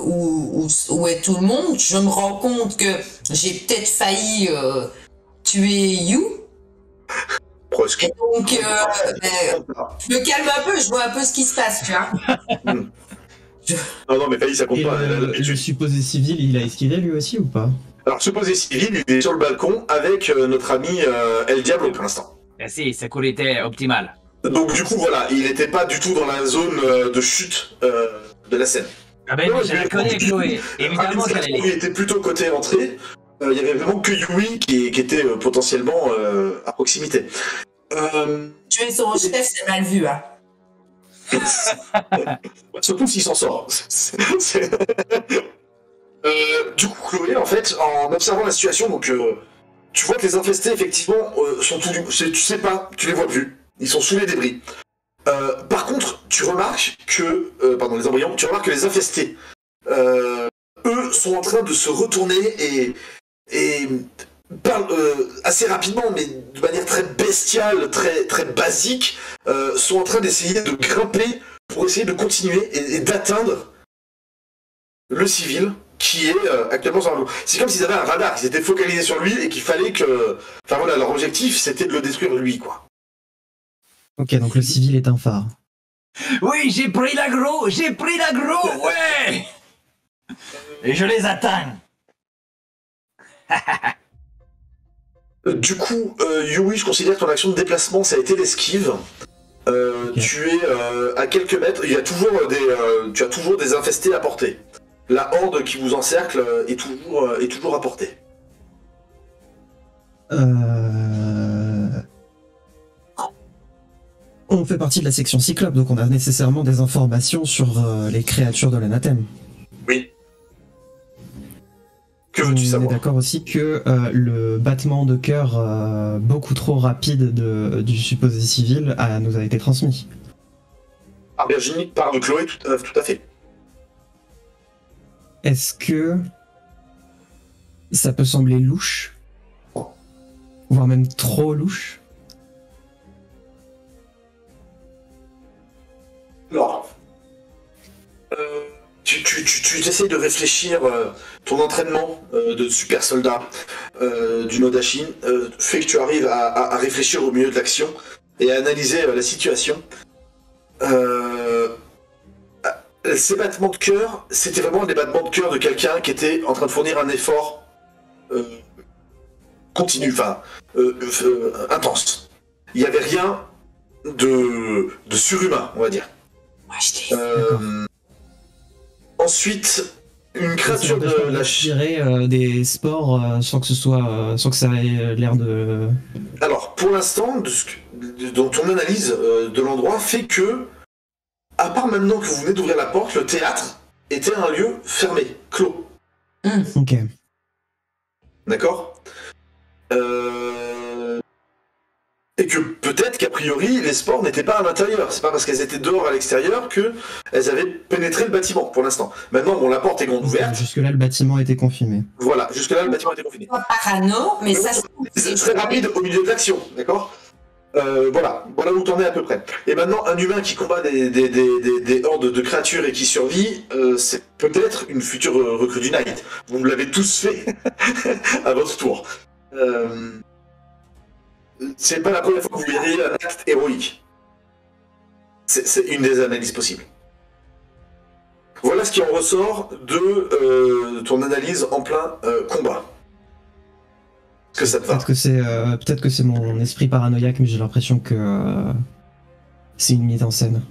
où est tout le monde. Je me rends compte que j'ai peut-être failli tuer You. Presque. Et donc, je me calme un peu, je vois un peu ce qui se passe, tu vois. Non, mais failli, ça compte Et pas. le supposé civil, il a esquivé lui aussi ou pas? Alors, supposé civil, il est sur le balcon avec notre ami El Diablo pour l'instant. Merci, sécurité optimale. Donc, du coup, voilà, il n'était pas du tout dans la zone de chute de la scène. Ah ben, je la connais, Chloé. Évidemment qu'elle est. Il était plutôt côté entrée. Il y avait vraiment que Yui qui était potentiellement à proximité. Tuer son chef, c'est mal vu, hein. Surtout s'il s'en sort. Du coup, Chloé, en fait, en observant la situation, donc tu vois que les infestés, effectivement, sont tout tu sais pas, tu les vois plus. Ils sont sous les débris. Par contre, tu remarques que... pardon, les embryons. Tu remarques que les infestés, eux, sont en train de se retourner et parlent assez rapidement, mais de manière très bestiale, très, très basique, sont en train d'essayer de grimper pour essayer de continuer et d'atteindre le civil qui est actuellement sur l'eau. C'est comme s'ils avaient un radar, qu'ils étaient focalisés sur lui et qu'il fallait que... Enfin voilà, leur objectif, c'était de le détruire lui, quoi. Ok, donc le civil est un phare. Oui, j'ai pris l'aggro, ouais. Et je les atteins. Du coup, Yui, je considère que ton action de déplacement, ça a été l'esquive. Ok. Tu es à quelques mètres, il y a toujours tu as toujours des infestés à portée. La horde qui vous encercle est toujours à portée. On fait partie de la section Cyclope, donc on a nécessairement des informations sur les créatures de l'anathème. Oui. Que On veux-tu est savoir? d'accord aussi que le battement de cœur beaucoup trop rapide du supposé civil nous a été transmis. Par Virginie, par Chloé, tout à fait. Est-ce que ça peut sembler louche, voire même trop louche? Alors, tu essayes de réfléchir, ton entraînement de super soldat du Nodashin fait que tu arrives à réfléchir au milieu de l'action et à analyser la situation. Ces battements de cœur, c'était vraiment des battements de cœur de quelqu'un qui était en train de fournir un effort continu, intense. Il n'y avait rien de surhumain, on va dire. Moi, je l'ai. Ensuite, une créature Ça n'empêche pas de la respirer des spores sans que ça ait l'air de... Alors, pour l'instant, dans ton analyse de l'endroit fait que, à part maintenant que vous venez d'ouvrir la porte, le théâtre était un lieu fermé, clos. Ok. D'accord Et que peut-être qu'a priori, les spores n'étaient pas à l'intérieur. C'est pas parce qu'elles étaient dehors à l'extérieur qu'elles avaient pénétré le bâtiment, pour l'instant. Maintenant, bon, la porte est grande ouverte. Jusque-là, le bâtiment était confiné. Voilà, jusque-là, le bâtiment était confiné. Pas parano, mais ça C'est très rapide au milieu de l'action, d'accord voilà où t'en es à peu près. Et maintenant, un humain qui combat des hordes de créatures et qui survit, c'est peut-être une future recrue du Knight. Vous l'avez tous fait à votre tour. C'est pas la première fois que vous verriez un acte héroïque. C'est une des analyses possibles. Voilà ce qui en ressort de ton analyse en plein combat. Est-ce que ça te va? Peut-être que c'est mon esprit paranoïaque, mais j'ai l'impression que c'est une mise en scène.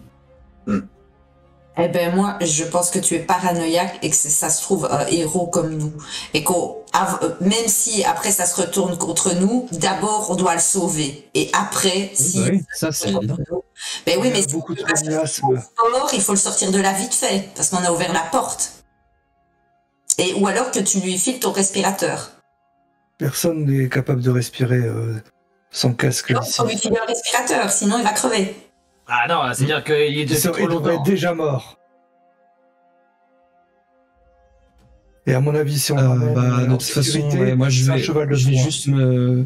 Eh ben moi, je pense que tu es paranoïaque et que ça se trouve un héros comme nous. Et même si après ça se retourne contre nous, d'abord on doit le sauver. Et après, si... Oui, ça c'est évident. Ben oui, mais beaucoup de si miasmes. il faut le sortir de là vite fait, parce qu'on a ouvert la porte. Ou alors que tu lui files ton respirateur. Personne n'est capable de respirer sans casque. Non, il ici. faut lui filer un respirateur, sinon il va crever. Ah non, c'est-à-dire qu'il était trop Il devrait être longtemps. déjà mort. Et à mon avis, si on De toute façon, ouais, moi je vais juste me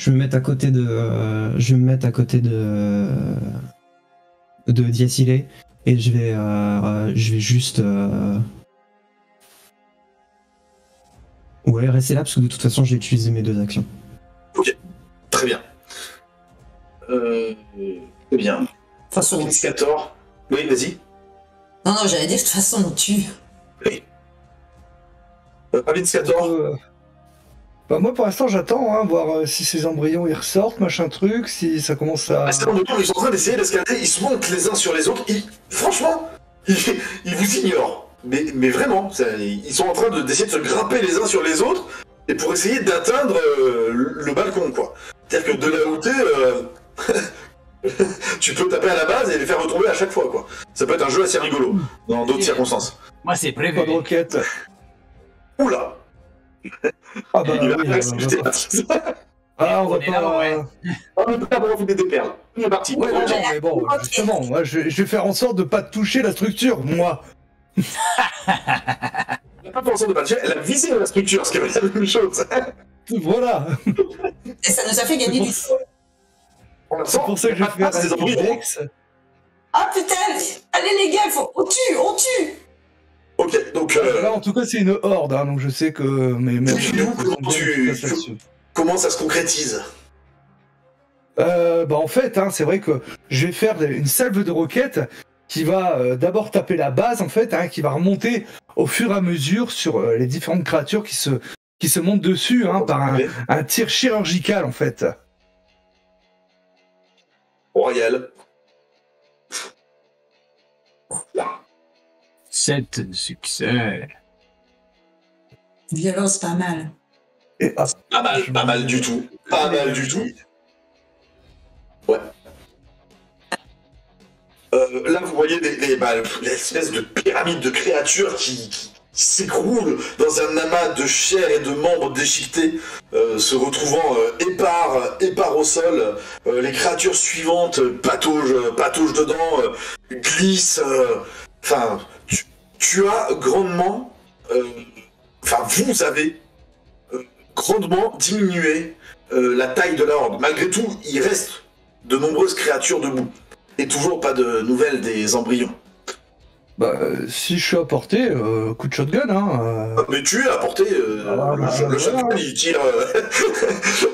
mettre à côté de Diacilé et je vais juste rester là parce que de toute façon j'ai utilisé mes 2 actions. Ok, très bien. Très bien. De toute façon, on tue. 14. Oui, vas-y. Non, j'allais dire de toute façon on tue. Alinskator. Moi, pour l'instant, j'attends, voir si ces embryons ils ressortent, machin truc, si ça commence à. À cet endroit, ils sont en train d'essayer d'escalader, ils se montent les uns sur les autres, franchement, ils vous ignorent. Mais vraiment, ils sont en train d'essayer de se grimper les uns sur les autres, et pour essayer d'atteindre le balcon, quoi. C'est-à-dire que de là où t'es, tu peux taper à la base et les faire retomber à chaque fois, quoi. Ça peut être un jeu assez rigolo, dans d'autres circonstances. Moi, c'est prévu. Pas de roquette. Oula! Ah bah Il va oui, accepter on la va On est là, pas. ouais. On peut pas profiter des perles. Il est parti. Ouais, non, Ok. mais bon, justement, moi, je vais faire en sorte de pas toucher la structure, moi. Elle n'a pas pensé de pas le elle a visé la structure, ce qui est la même chose. Voilà. Et ça nous a fait gagner du temps. C'est pour ça que je vais faire des un embryons. index. Ah putain, allez les gars, on tue. Ok, donc Là, en tout cas, c'est une horde, donc je sais que. comment ça se concrétise? En fait, hein, c'est vrai que je vais faire une salve de roquettes qui va d'abord taper la base, en fait, hein, qui va remonter au fur et à mesure sur les différentes créatures qui se montent dessus, hein, par un tir chirurgical, en fait. Royal. 7 succès. Violence pas mal. Et, Pas mal du tout. Pas mal du tout. Ouais. Là, vous voyez l'espèce de pyramide de créatures qui s'écroule dans un amas de chair et de membres déchiquetés, se retrouvant épars au sol. Les créatures suivantes pataugent dedans, glissent. Enfin, tu as grandement... vous avez grandement diminué la taille de la horde. Malgré tout, il reste de nombreuses créatures debout. Et toujours pas de nouvelles des embryons. Si je suis à portée, coup de shotgun, hein. Mais tu es à portée, le shotgun il tire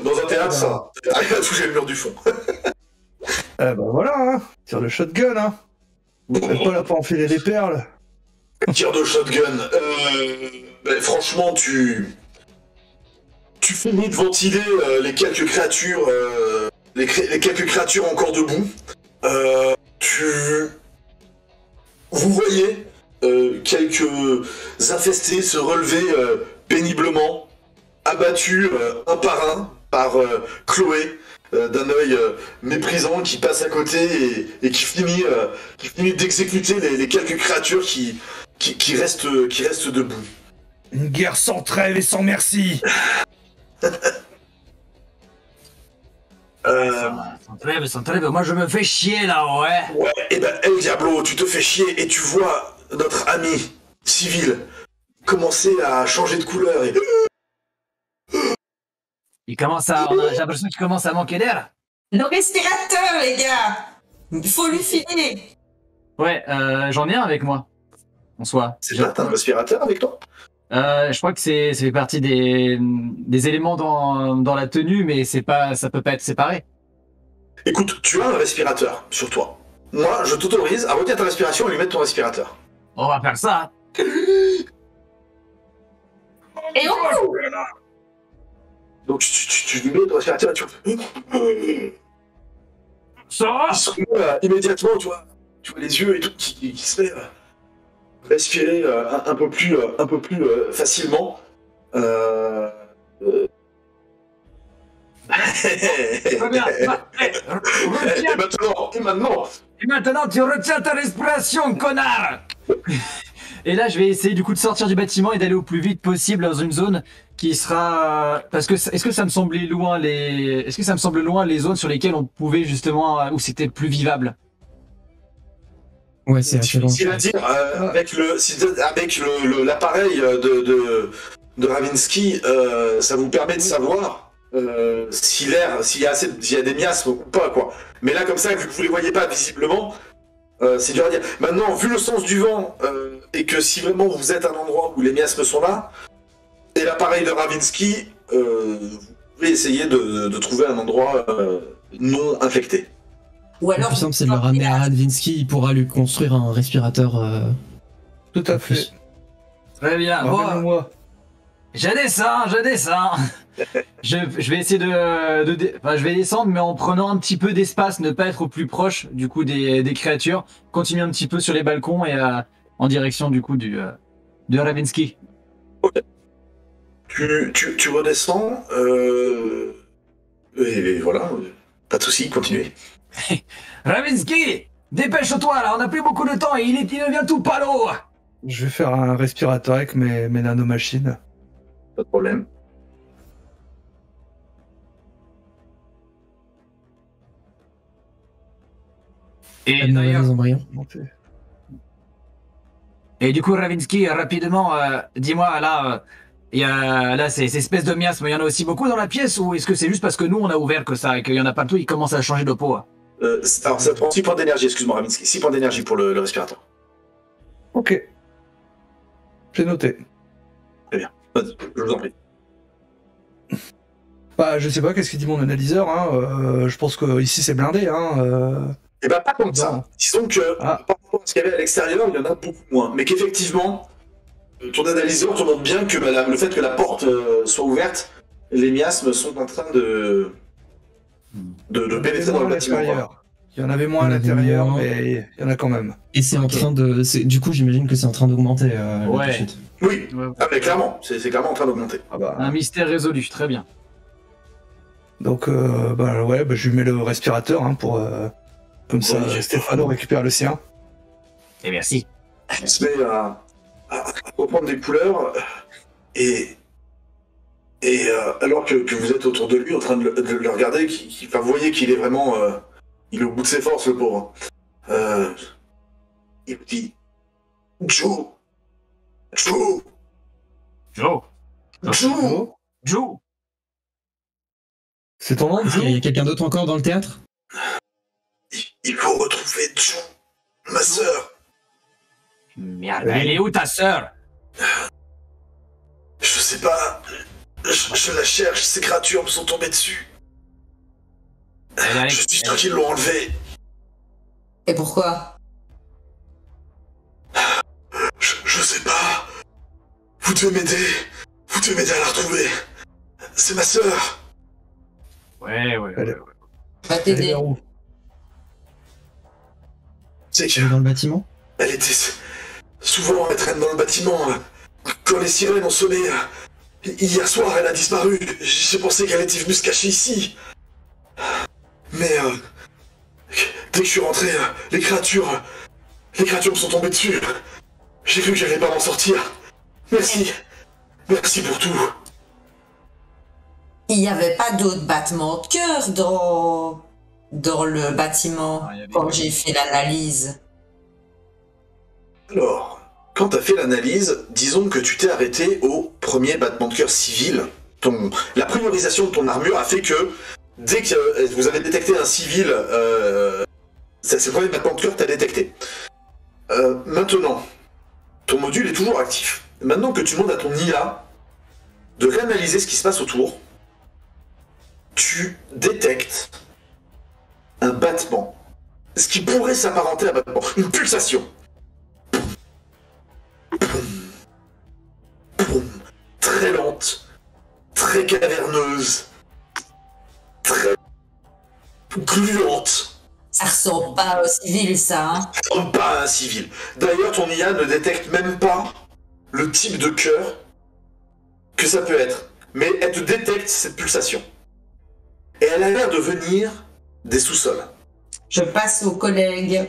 dans un théâtre, ça arrive à toucher le mur du fond. Voilà, hein. Tire le shotgun, hein. Même pas là pour enfiler des perles. Tir de shotgun. Franchement, tu finis de ventiler les quelques créatures, les quelques créatures encore debout. Vous voyez quelques infestés se relever péniblement, abattus un par un par Chloé, d'un œil méprisant qui passe à côté et qui finit d'exécuter les quelques créatures qui restent debout. Une guerre sans trêve et sans merci. Sans trêve, moi je me fais chier là, ouais. Ouais, et El Diablo, tu te fais chier et tu vois notre ami civil commencer à changer de couleur et... J'ai l'impression qu'il commence à manquer d'air. Le respirateur, les gars. Il faut lui filer. Ouais, j'en ai un avec moi. En soi. C'est pas, t'as un respirateur avec toi? Je crois que ça fait partie des éléments dans la tenue, mais ça peut pas être séparé. Écoute, tu as un respirateur sur toi. Moi, je t'autorise à retenir ta respiration et lui mettre ton respirateur. On va faire ça. Et on... Donc tu lui mets ton respirateur et tu... Ça va. Il se remet immédiatement, tu vois les yeux et tout qui se met respirer un peu plus facilement. Très bien. Et maintenant, tu retiens ta respiration, connard. Et là, je vais essayer du coup de sortir du bâtiment et d'aller au plus vite possible dans une zone qui sera... Parce que est-ce que ça me semblait loin Est-ce que ça me semble loin les zones sur lesquelles on pouvait justement... où c'était plus vivable? Ouais, c'est assez long. C'est-à-dire, avec l'appareil de Ravinsky, ça vous permet de savoir s'il y a des miasmes ou pas, quoi. Mais là, comme ça, vu que vous les voyez pas visiblement, c'est dur à dire. Maintenant, vu le sens du vent, et que si vraiment vous êtes à un endroit où les miasmes sont là, et l'appareil de Ravinsky, vous pouvez essayer de trouver un endroit non infecté. Ou Le alors, plus simple, c'est de le ramener à Radvinsky, il pourra lui construire un respirateur. Tout à fait. Très bien. Bon, Moi. je descends. Je vais essayer je vais descendre, mais en prenant un petit peu d'espace, ne pas être au plus proche du coup des créatures. Continuer un petit peu sur les balcons et en direction du coup de Ravinsky. Ok. Tu redescends, et voilà, pas de soucis, continuez. Ravinsky, dépêche-toi là, on n'a plus beaucoup de temps et il devient tout palo. Je vais faire un respirateur avec mes nanomachines. Pas de problème. Et d'ailleurs, les embryons. et du coup Ravinsky, rapidement, dis-moi là, il y a là ces espèces de miasmes, il y en a aussi beaucoup dans la pièce ou est-ce que c'est juste parce que nous on a ouvert que ça et qu'il y en a partout, il commence à changer de peau? Alors ça prend 6 points d'énergie, excuse-moi Ravinsky, 6 points d'énergie pour le respirateur. Ok. J'ai noté. Très bien, vas-y, je vous en prie. Bah, je sais pas, qu'est-ce qu'il dit mon analyseur, hein. Je pense que ici c'est blindé, hein. Et bah pas comme Non. ça. Disons que Ah. par rapport à ce qu'il y avait à l'extérieur, il y en a beaucoup moins. Mais qu'effectivement, ton analyseur te montre bien que le fait que la porte soit ouverte, les miasmes sont en train de pénétrer dans le bâtiment. Quoi. Il y en avait moins à Il y en avait l'intérieur, moins. mais il y en a quand même. Et c'est en train de. Du coup, j'imagine que c'est en train d'augmenter là, Ouais. tout de suite. Oui, Ouais. ah, mais clairement, c'est clairement en train d'augmenter. Ah bah. Un mystère résolu, très bien. Donc, bah ouais, bah, je lui mets le respirateur, hein, pour. Comme ça, Oui, Stéphano récupère le sien. Et merci. Il se met à reprendre des couleurs et alors que vous êtes autour de lui en train de le regarder, enfin, vous voyez qu'il est vraiment il est au bout de ses forces, le pauvre. Il vous dit Joe, Joe. Joe. C'est ton nom, Il y a quelqu'un d'autre encore dans le théâtre? il faut retrouver Joe, ma sœur. Merde, elle est où ta sœur? Je sais pas, je la cherche, ces créatures me sont tombées dessus. Je suis sûr qu'ils l'ont enlevée. Et pourquoi? Je sais pas. Vous devez m'aider. Vous devez m'aider à la retrouver. C'est ma sœur. Ouais. Va Elle est t'aider. vers où? C'est Elle est dans le bâtiment? qu'elle était souvent, elle traîne dans le bâtiment. Quand les sirènes ont sonné, hier soir, elle a disparu. J'ai pensé qu'elle était venue se cacher ici. Mais dès que je suis rentré, les créatures me sont tombées dessus. J'ai cru que j'allais pas m'en sortir. Merci. Merci pour tout. Il n'y avait pas d'autres battements de cœur dans le bâtiment Ah, il y avait quand pas. j'ai fait l'analyse. Alors, quand t'as fait l'analyse, disons que tu t'es arrêté au premier battement de cœur civil. La priorisation de ton armure a fait que dès que vous avez détecté un civil, c'est le premier battement de cœur que t'as détecté. Maintenant, ton module est toujours actif. Maintenant que tu demandes à ton IA de réanalyser ce qui se passe autour, tu détectes un battement. Ce qui pourrait s'apparenter à un battement. Une pulsation. Très lente, très caverneuse, très gluante. Ça ressemble pas au civil, ça, hein? Ça ressemble pas à un civil. D'ailleurs, ton IA ne détecte même pas le type de cœur que ça peut être. Mais elle te détecte cette pulsation. Et elle a l'air de venir des sous-sols. Je passe aux collègues.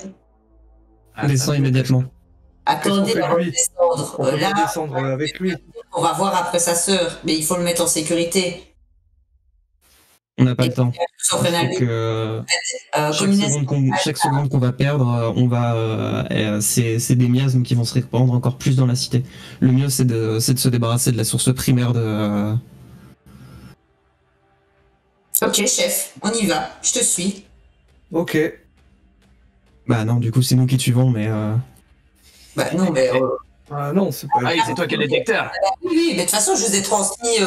Descends immédiatement. Attendez Qu'est-ce qu'on fait, avant de lui descendre. On peut Là, pas descendre avec lui. on va voir après sa sœur, mais il faut le mettre en sécurité. On n'a pas le temps. Sauf Il faut analyse. que chaque Communisme. seconde qu'on va perdre, c'est des miasmes qui vont se répandre encore plus dans la cité. Le mieux, c'est de se débarrasser de la source primaire de. Ok, chef, on y va. Je te suis. Ok. Bah non, du coup, c'est nous qui te suivons, mais. Bah non, mais... Ah non, c'est pas. Ah oui, c'est toi qui es le détecteur. Oui, mais de toute façon, je vous ai transmis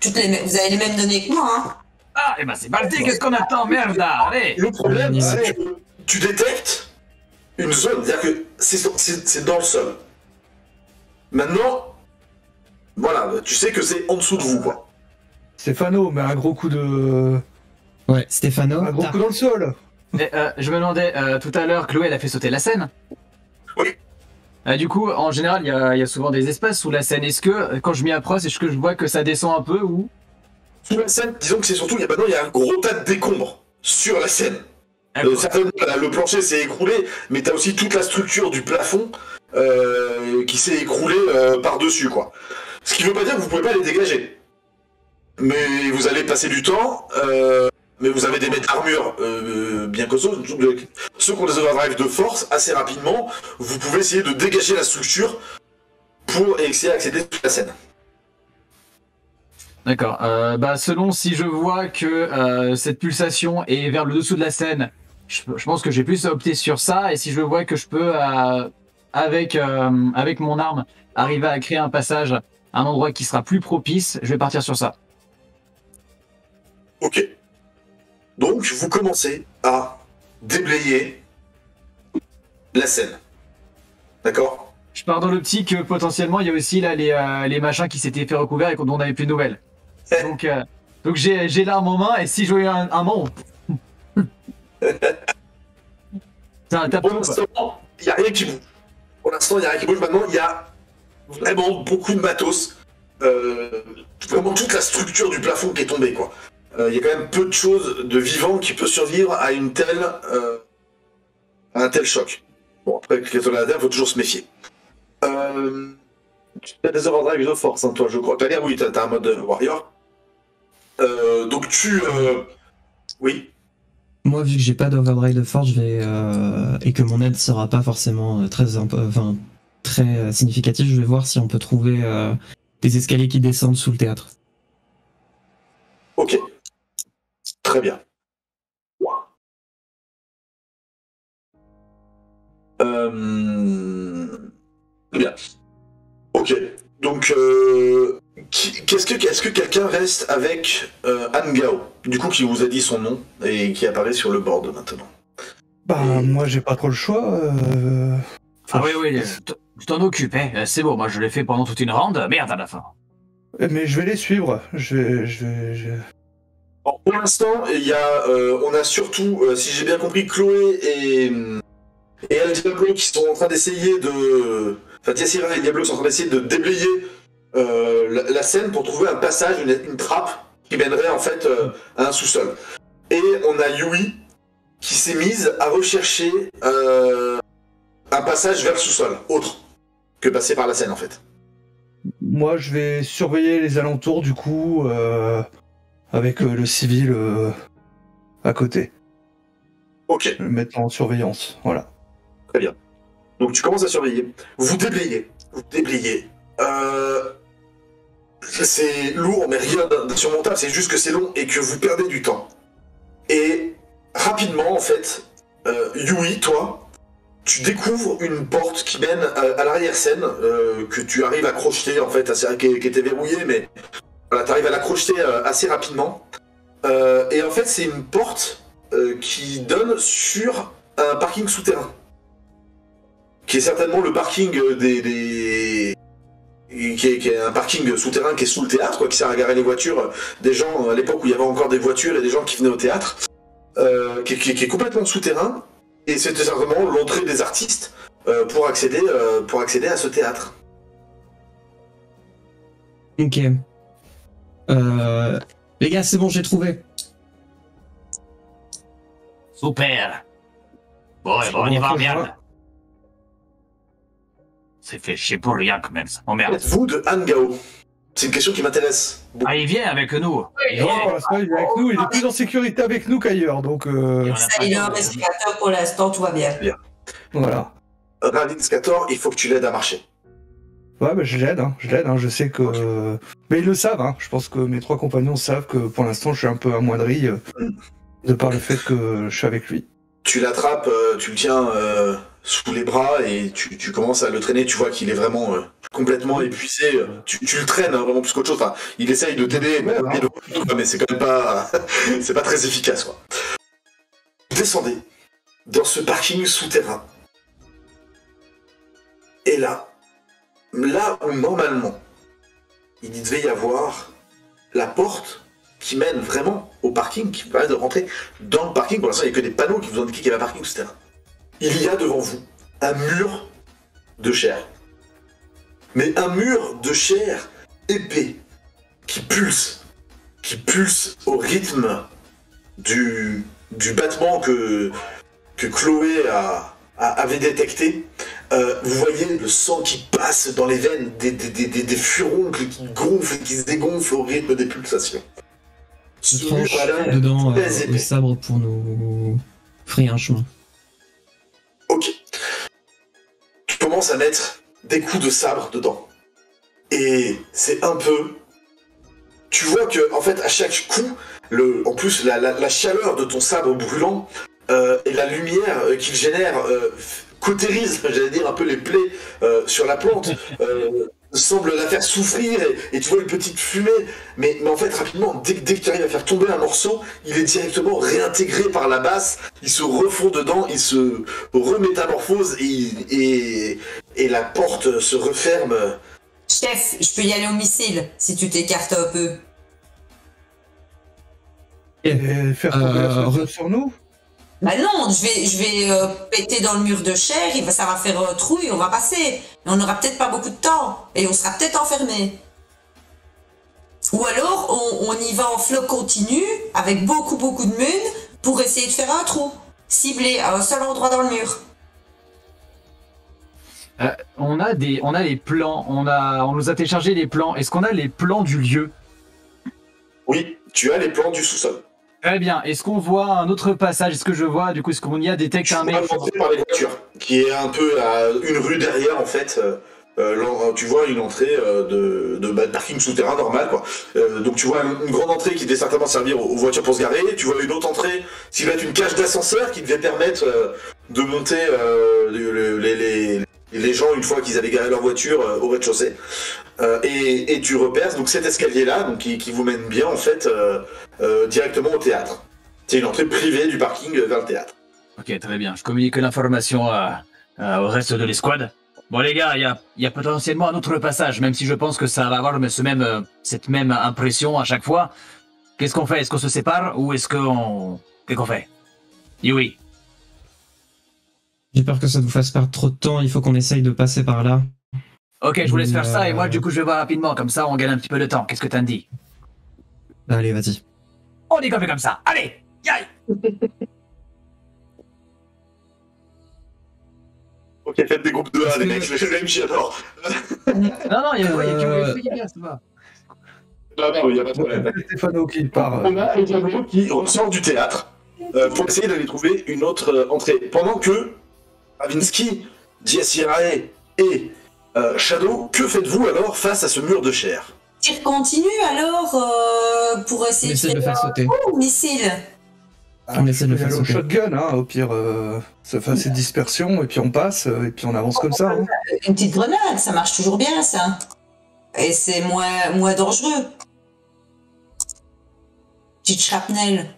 toutes les... Vous avez les mêmes données que moi, hein? Ah, et ben c'est parti, qu'est-ce qu'on attend, merde, allez. Le problème, Allez, c'est que tu détectes une zone, c'est-à-dire que c'est dans le sol. Maintenant, voilà, tu sais que c'est en dessous de vous, quoi. Stéphano, mais un gros coup de. Ouais, Stéphano. Un gros coup dans le sol. Mais, je me demandais, tout à l'heure, Chloé, elle a fait sauter la scène. Oui. Du coup, en général, il y a souvent des espaces sous la scène. Est-ce que, quand je m'y approche, est-ce que je vois que ça descend un peu ou... Sous la scène, disons que c'est surtout, maintenant, il y a un gros tas de décombres sur la scène. Certainement, le plancher s'est écroulé, mais t'as aussi toute la structure du plafond qui s'est écroulée par-dessus, quoi. Ce qui veut pas dire que vous pouvez pas les dégager. Mais vous allez passer du temps, mais vous avez des mètres d'armure bien costauds. Ceux qui ont des overdrive de force, assez rapidement, vous pouvez essayer de dégager la structure pour essayer d'accéder à la scène. D'accord. Bah, selon si je vois que cette pulsation est vers le dessous de la scène, je pense que j'ai plus opté sur ça. Et si je vois que je peux, avec mon arme, arriver à créer un passage à un endroit qui sera plus propice, je vais partir sur ça. Ok. Donc, vous commencez à déblayer la scène. D'accord? Je pars dans l'optique que potentiellement il y a aussi là les machins qui s'étaient fait recouvrir et dont on n'avait plus de nouvelles. Donc j'ai l'arme en main et si je vois un monstre. C'est un Pour tapon. l'instant, il n'y a rien qui bouge. Pour l'instant, il n'y a rien qui bouge. Maintenant, il y a vraiment beaucoup de matos. Vraiment toute la structure du plafond qui est tombée, quoi. Il y a quand même peu de choses de vivant qui peut survivre à un tel choc. Bon, après, avec les tornades, il faut toujours se méfier. Tu as des overdrive de force, hein, toi, je crois. Oui, t'as un mode warrior. Donc oui. Moi, vu que j'ai pas d'overdrive de force, je vais et que mon aide sera pas forcément très significative, je vais voir si on peut trouver des escaliers qui descendent sous le théâtre. Ok. Très bien. Bien. Ok. Donc, est-ce que quelqu'un reste avec Angao, du coup, qui vous a dit son nom et qui apparaît sur le board maintenant? Moi, j'ai pas trop le choix. Ah oui, tu t'en occupes, hein. C'est bon, moi je l'ai fait pendant toute une ronde. Merde à la fin. Mais je vais les suivre. Alors, pour l'instant, on a surtout, si j'ai bien compris, Chloé et El Diablo qui sont en train d'essayer de... Enfin, Tiasira et Diablo sont en train d'essayer de déblayer la scène pour trouver un passage, une trappe qui mènerait en fait à un sous-sol. Et on a Yui qui s'est mise à rechercher un passage vers le sous-sol, autre que passer par la scène en fait. Moi, je vais surveiller les alentours du coup, avec le civil à côté. Ok. Le mettre en surveillance, voilà. Très bien. Donc tu commences à surveiller. Vous déblayez. C'est lourd, mais rien d'insurmontable. C'est juste que c'est long et que vous perdez du temps. Et rapidement, en fait, Yui, toi, tu découvres une porte qui mène à l'arrière-scène que tu arrives à crocheter, en fait, qui était verrouillée, mais voilà, tu arrives à la crocheter assez rapidement. Et en fait, c'est une porte qui donne sur un parking souterrain. Qui est certainement le parking qui est un parking souterrain qui est sous le théâtre, quoi, qui sert à garer les voitures des gens à l'époque où il y avait encore des voitures et des gens qui venaient au théâtre, qui est complètement souterrain, et c'était certainement l'entrée des artistes pour accéder à ce théâtre. Ok. Les gars, c'est bon, j'ai trouvé. Super. Bon, on y va, merde. C'est fait chier pour rien quand même, ça m'emmerde. Êtes-vous de Angao? C'est une question qui m'intéresse. Ah, il vient avec nous. Pour l'instant, il est avec nous, il est plus en sécurité avec nous qu'ailleurs, donc... Il est en respirateur pour l'instant, tout va bien. Voilà. Radin Scator, il faut que tu l'aides à marcher. Ouais, je l'aide, je sais que... Okay. Mais ils le savent, hein. Je pense que mes 3 compagnons savent que pour l'instant, je suis un peu amoindri de par le fait que je suis avec lui. Tu l'attrapes, tu le tiens sous les bras et tu commences à le traîner. Tu vois qu'il est vraiment complètement épuisé. Tu le traînes vraiment plus qu'autre chose. Enfin, il essaye de t'aider, mais c'est quand même pas, c'est pas très efficace, quoi. Vous descendez dans ce parking souterrain. Et là où normalement il devait y avoir la porte qui mène vraiment au parking, qui vous permet de rentrer dans le parking. Pour l'instant, il n'y a que des panneaux qui vous indiquent qu'il y a un parking souterrain. Il y a devant vous un mur de chair. Mais un mur de chair épais, qui pulse au rythme du battement que Chloé avait détecté. Vous voyez le sang qui passe dans les veines, des furoncles qui gonflent et qui se dégonflent au rythme des pulsations. Je tranche dedans le sabre pour nous frayer un chemin. Ok. Tu commences à mettre des coups de sabre dedans. Et c'est un peu... Tu vois que, en fait, à chaque coup, en plus, la chaleur de ton sabre brûlant et la lumière qu'il génère cautérise, j'allais dire, un peu les plaies sur la plante. semble la faire souffrir et tu vois une petite fumée, mais en fait rapidement, dès que tu arrives à faire tomber un morceau, il est directement réintégré par la basse, il se refond dedans, il se remétamorphose et la porte se referme. Chef, je peux y aller au missile, si tu t'écartes un peu. Et faire tomber la flotte sur nous? Bah non, je vais péter dans le mur de chair, ça va faire un trou et on va passer. Mais on n'aura peut-être pas beaucoup de temps et on sera peut-être enfermé. Ou alors on y va en flot continu avec beaucoup de munes pour essayer de faire un trou ciblé à un seul endroit dans le mur. On a les plans, on nous a téléchargé les plans. Est-ce qu'on a les plans du lieu? Oui, tu as les plans du sous-sol. Très bien. Est-ce qu'on voit un autre passage? Est-ce que je vois, du coup, est-ce qu'on y a détecté un mec? Tu vois par les voitures, qui est un peu à une rue derrière, en fait. Tu vois une entrée de parking souterrain normal, quoi. Donc tu vois une grande entrée qui devait certainement servir aux voitures pour se garer. Tu vois une autre entrée qui va être une cage d'ascenseur qui devait permettre de monter les gens une fois qu'ils avaient garé leur voiture au rez-de-chaussée. Et tu repères donc cet escalier-là, donc qui vous mène bien en fait directement au théâtre. C'est une entrée privée du parking vers le théâtre. Ok, très bien. Je communique l'information au reste de l'escouade. Bon les gars, il y a potentiellement un autre passage, même si je pense que ça va avoir cette même impression à chaque fois. Qu'est-ce qu'on fait? Est-ce qu'on se sépare ou est-ce qu'on... Qu'est-ce qu'on fait? Oui. J'ai peur que ça nous fasse perdre trop de temps, il faut qu'on essaye de passer par là. Ok, je vous laisse faire ça et moi du coup je vais voir rapidement, comme ça on gagne un petit peu de temps. Qu'est-ce que t'en dis? Allez, vas-y. On dit qu'on fait comme ça. Allez, yaï. Ok, faites des groupes de 1 les mecs, je l'aime, j'adore. Non, il y a bien, ça va. Non, il n'y a pas de problème. Stéphano qui part. On a Diablo qui ressort du théâtre pour essayer d'aller trouver une autre entrée. Pendant que Ravinsky, Diasirae et Shadow, que faites-vous alors face à ce mur de chair? Tire continue alors pour essayer de le faire sauter. Missile. On essaie de le faire au sauter. shotgun, hein, au pire, ça fait assez de dispersion, et puis on passe, et puis on avance comme ça. Hein. Une petite grenade, ça marche toujours bien ça. Et c'est moins dangereux. Petite shrapnel.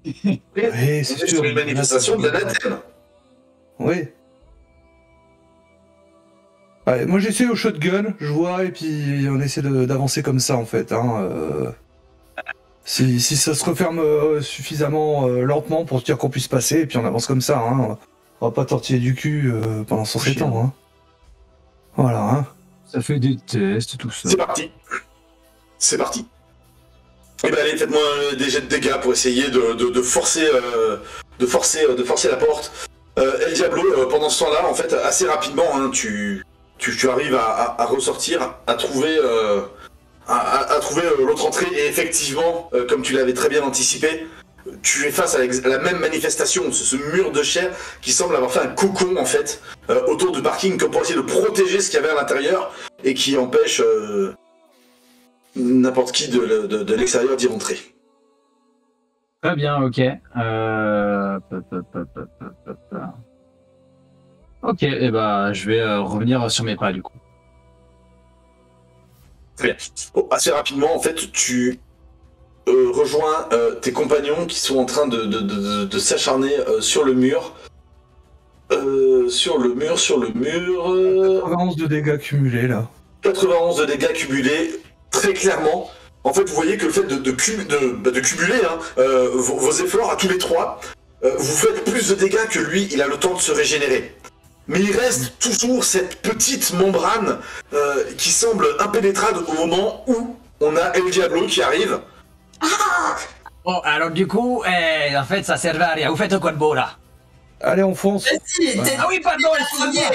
Oui, c'est C'est sûr. une manifestation de l'anathème. Oui. Ouais, moi j'essaie au shotgun, je vois, et puis on essaie d'avancer comme ça en fait. Hein, si ça se referme suffisamment lentement pour se dire qu'on puisse passer, et puis on avance comme ça. Hein, on va pas tortiller du cul pendant 107 ans. Hein. Voilà. Hein. Ça fait des tests, tout ça. C'est parti. C'est parti. Eh ben allez, faites-moi des jets de dégâts pour essayer de forcer la porte. El Diablo, pendant ce temps-là, en fait, assez rapidement, hein, tu arrives à ressortir, à trouver l'autre entrée, et effectivement, comme tu l'avais très bien anticipé, tu es face à la même manifestation, ce mur de chair qui semble avoir fait un cocon, en fait, autour du parking, comme pour essayer de protéger ce qu'il y avait à l'intérieur, et qui empêche n'importe qui de l'extérieur d'y rentrer. Très bien, ok. Ok, et bah je vais revenir sur mes pas du coup. Très bien. Bon, assez rapidement, en fait, tu rejoins tes compagnons qui sont en train de s'acharner sur le mur. Sur le mur. 91 de dégâts cumulés là. 91 de dégâts cumulés, très clairement. En fait, vous voyez que le fait de cumuler hein, vos efforts à tous les trois, vous faites plus de dégâts que lui, il a le temps de se régénérer. Mais il reste toujours cette petite membrane qui semble impénétrable au moment où on a El Diablo qui arrive. Bon, alors du coup, en fait, ça servait à rien. Vous faites quoi de beau là? Allez, on fonce. Ah oui, pardon, excusez-moi.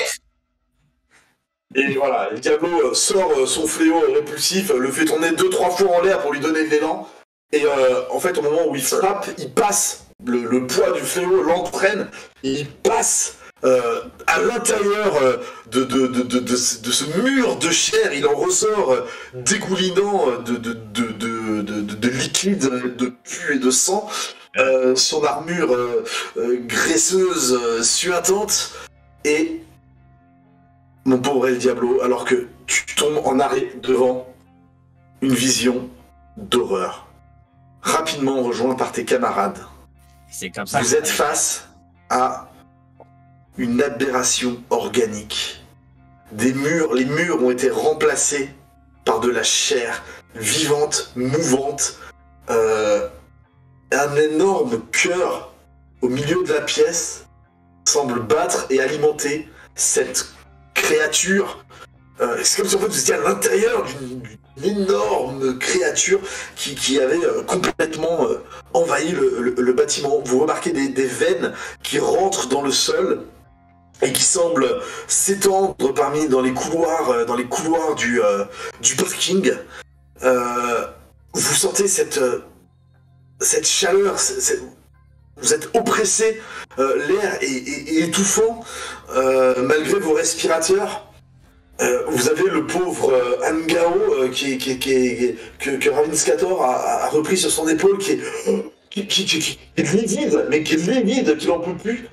Et voilà, El Diablo sort son fléau répulsif, le fait tourner 2-3 fois en l'air pour lui donner de l'élan. Et en fait, au moment où il frappe, il passe. Le poids du fléau l'entraîne. Il passe à l'intérieur de ce mur de chair. Il en ressort dégoulinant de liquide, de pu et de sang. Son armure graisseuse, suintante. Et... mon pauvre El Diablo, alors que tu tombes en arrêt devant une vision d'horreur. Rapidement rejoint par tes camarades. C'est comme ça. Vous êtes face à une aberration organique. Les murs ont été remplacés par de la chair vivante, mouvante. Un énorme cœur au milieu de la pièce semble battre et alimenter cette créature. C'est comme si en fait vous étiez à l'intérieur d'une énorme créature qui avait complètement envahi le bâtiment. Vous remarquez des veines qui rentrent dans le sol et qui semblent s'étendre dans les couloirs du parking. Vous sentez cette chaleur, vous êtes oppressé, l'air est étouffant, malgré vos respirateurs. Vous avez le pauvre Angao que Ravinskator a repris sur son épaule, qui est livide, mais qui est livide, qui n'en peut plus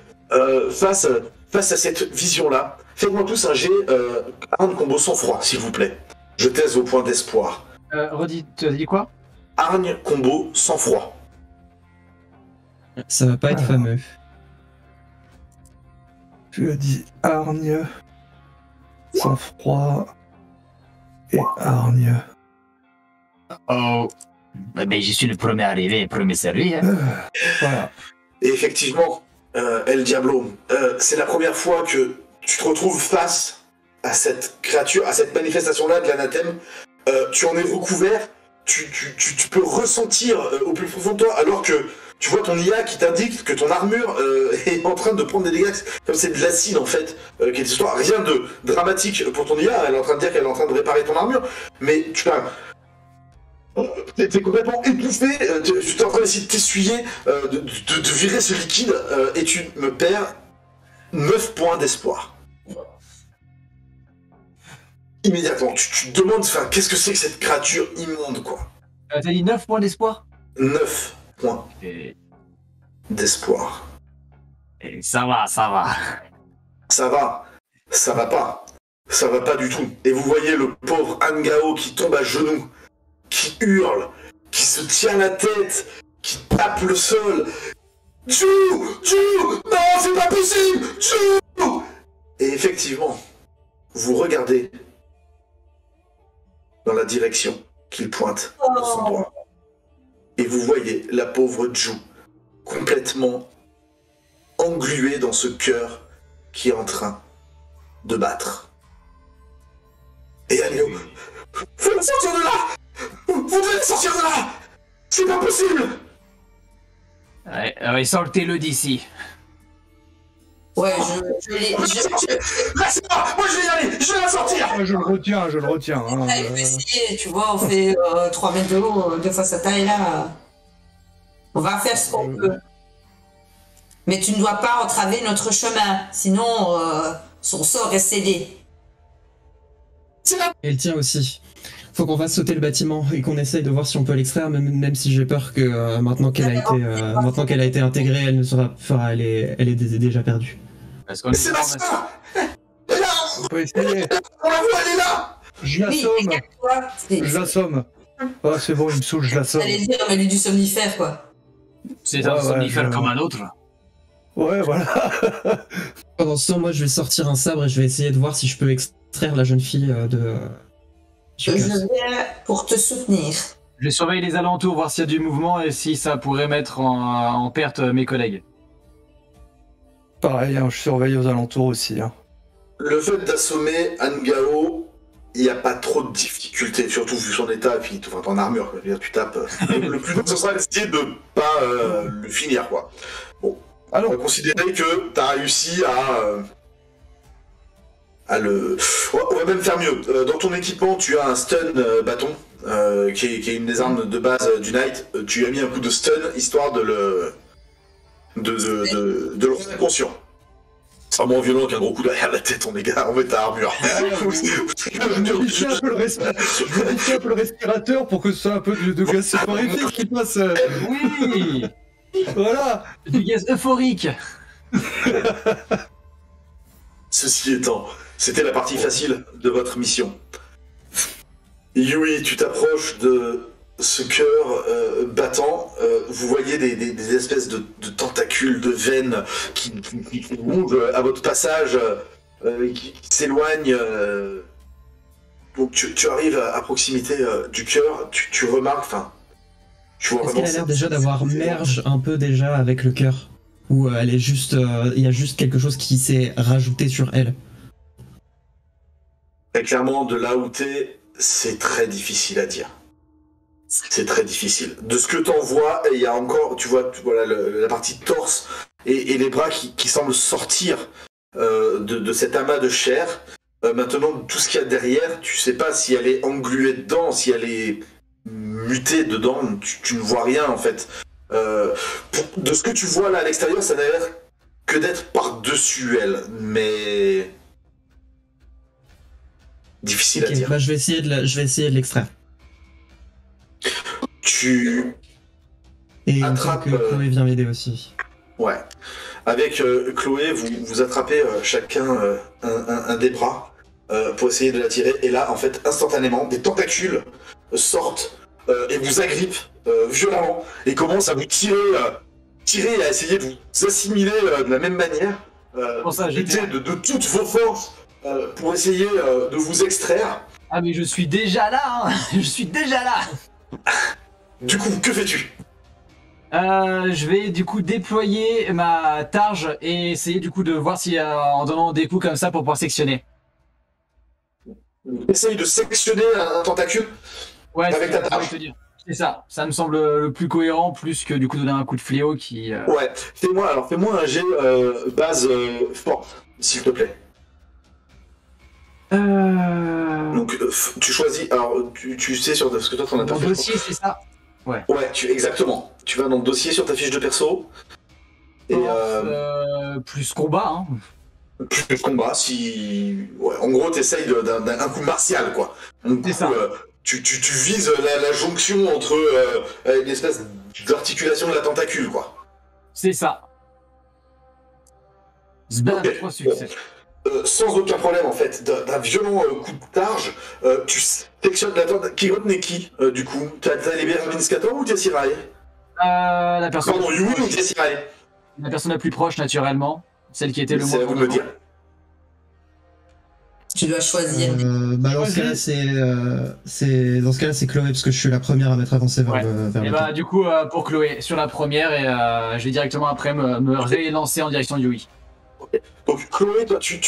face à cette vision-là. Faites-moi tous un jet Arne combo sans froid, s'il vous plaît. Je teste vos points d'espoir. Redis, tu as dit quoi? Hargne combo sans froid. Ça va pas être fameux. Tu as dit hargne, sang froid et hargne. Oh. Mais je suis le premier arrivé, le premier servi. Hein. Voilà. Et effectivement, El Diablo, c'est la première fois que tu te retrouves face à cette créature, à cette manifestation-là de l'anathème. Tu en es recouvert, tu peux ressentir au plus profond de toi, alors que tu vois ton IA qui t'indique que ton armure est en train de prendre des dégâts, comme c'est de l'acide en fait, qui est histoire. Rien de dramatique pour ton IA, elle est en train de dire qu'elle est en train de réparer ton armure, mais t'es complètement étouffé, tu es en train d'essayer de t'essuyer, de virer ce liquide, et tu me perds 9 points d'espoir. Immédiatement, tu te demandes, qu'est-ce que c'est que cette créature immonde, quoi. T'as dit 9 points d'espoir? 9 points d'espoir. Et ça va, ça va. Ça va. Ça va pas. Ça va pas du tout. Et vous voyez le pauvre Angao qui tombe à genoux, qui hurle, qui se tient la tête, qui tape le sol. Ju, non, c'est pas possible, Ju. Et effectivement, vous regardez dans la direction qu'il pointe de son doigt. Et vous voyez la pauvre Ju complètement engluée dans ce cœur qui est en train de battre. Et Agneau, faut la sortir de là! Vous devez sortir de là! C'est pas possible! Ouais, sortez-le d'ici. Ouais, je l'ai. Laissez-moi! Moi je vais y aller! Je vais la sortir! Je le retiens. Hein, essayer, tu vois, on fait 3 mètres de haut, 2 fois sa taille là. On va faire ce qu'on peut. Mais tu ne dois pas entraver notre chemin, sinon son sort est scellé. Et le tien aussi. Faut qu'on fasse sauter le bâtiment et qu'on essaye de voir si on peut l'extraire, même si j'ai peur que maintenant qu'elle a été intégrée, elle ne elle est déjà perdue. Mais c'est ma soeur! Elle est là! on peut essayer. On la voit, elle est là! Je l'assomme. Ah, c'est bon, il me saoule, je l'assomme. J'allais dire, mais lui du somnifère, quoi. C'est un somnifère comme un autre. Ouais, voilà. Pendant ce temps, moi, je vais sortir un sabre et je vais essayer de voir si je peux extraire la jeune fille de... Je viens pour te soutenir. Je surveille les alentours, voir s'il y a du mouvement et si ça pourrait mettre en perte mes collègues. Pareil, hein, je surveille aux alentours aussi. Hein. Le fait d'assommer Angao, il n'y a pas trop de difficultés, surtout vu son état, et puis ton armure, quoi. Je veux dire, tu tapes. Le plus dur, ce sera d'essayer de pas le finir, quoi. Bon, alors, on va considérer que tu as réussi à le... On va même faire mieux. Dans ton équipement, tu as un stun bâton, qui est une des armes de base du Knight. Tu as mis un coup de stun, histoire de le rendre inconscient. C'est moins violent qu'un gros coup derrière la tête, on est gars, on met ta armure. Je modifie un peu le respirateur pour que ce soit un peu de gaz soporifique qui passe. Oui. Voilà. Du gaz euphorique. Ceci étant, c'était la partie facile de votre mission. Yui, tu t'approches de ce cœur battant. Vous voyez des espèces de tentacules, de veines qui bougent à votre passage, qui s'éloignent. Donc tu arrives à proximité du cœur, tu remarques, enfin, tu vois Est-ce vraiment... qu'elle a l'air déjà d'avoir merge un peu déjà avec le cœur? Ou elle est juste, il y a juste quelque chose qui s'est rajouté sur elle? Et clairement, de là où t'es, c'est très difficile à dire. C'est très difficile. De ce que t'en vois, il y a encore, tu vois, voilà, la partie torse et les bras qui semblent sortir de cet amas de chair. Maintenant, tout ce qu'il y a derrière, tu sais pas si elle est engluée dedans, si elle est mutée dedans, tu ne vois rien en fait. De ce que tu vois là à l'extérieur, ça n'a l'air que d'être par-dessus elle, mais... difficile à Ok, dire. bah je vais essayer de l'extraire. Tu... Et Attrape, que Chloé vient m'aider aussi. Ouais. Avec Chloé, vous attrapez chacun un des bras pour essayer de la tirer. Et là, en fait, instantanément, des tentacules sortent et vous agrippent violemment et commencent à vous tirer et à essayer de vous assimiler de la même manière. Pour ça, lutter de toutes vos forces pour essayer de vous extraire. Ah mais je suis déjà là, hein. Je suis déjà là. Du coup, que fais-tu? Je vais du coup déployer ma targe et essayer du coup de voir si en donnant des coups comme ça pour pouvoir sectionner. Essaye de sectionner un tentacule Ouais, avec ta c'est targe. C'est ça, ça me semble le plus cohérent, plus que du coup donner un coup de fléau qui... Ouais, fais-moi un jet base force, s'il te plaît. Donc tu choisis, alors tu sais sur parce que toi t'en as pas Mon fait. dossier, c'est ça. Ouais, exactement. Tu vas dans le dossier sur ta fiche de perso. Et Plus combat, hein. plus combat, si... Ouais, en gros t'essayes d'un coup martial, quoi. C'est ça. Tu vises la jonction entre une espèce d'articulation de la tentacule, quoi. C'est ça. Zbam, Ok, 3 succès. sans aucun problème, en fait, d'un violent coup de targe, tu sectionnes la tentacule. Qui retenait qui, du coup? T'as libéré Ravinscator ou Tessirae? La personne... Pardon, Yui ou Tessirae? La personne la plus proche, naturellement. Celle qui était le C'est moins... à vous de me dire. Tu dois choisir. Bah dans ce cas-là, dans ce cas-là, c'est Chloé parce que je suis la première à m'être avancée vers Ouais. vers Et le bah camp. du coup pour Chloé sur la première et je vais directement après me rélancer en direction de Yui. Donc Chloé, toi tu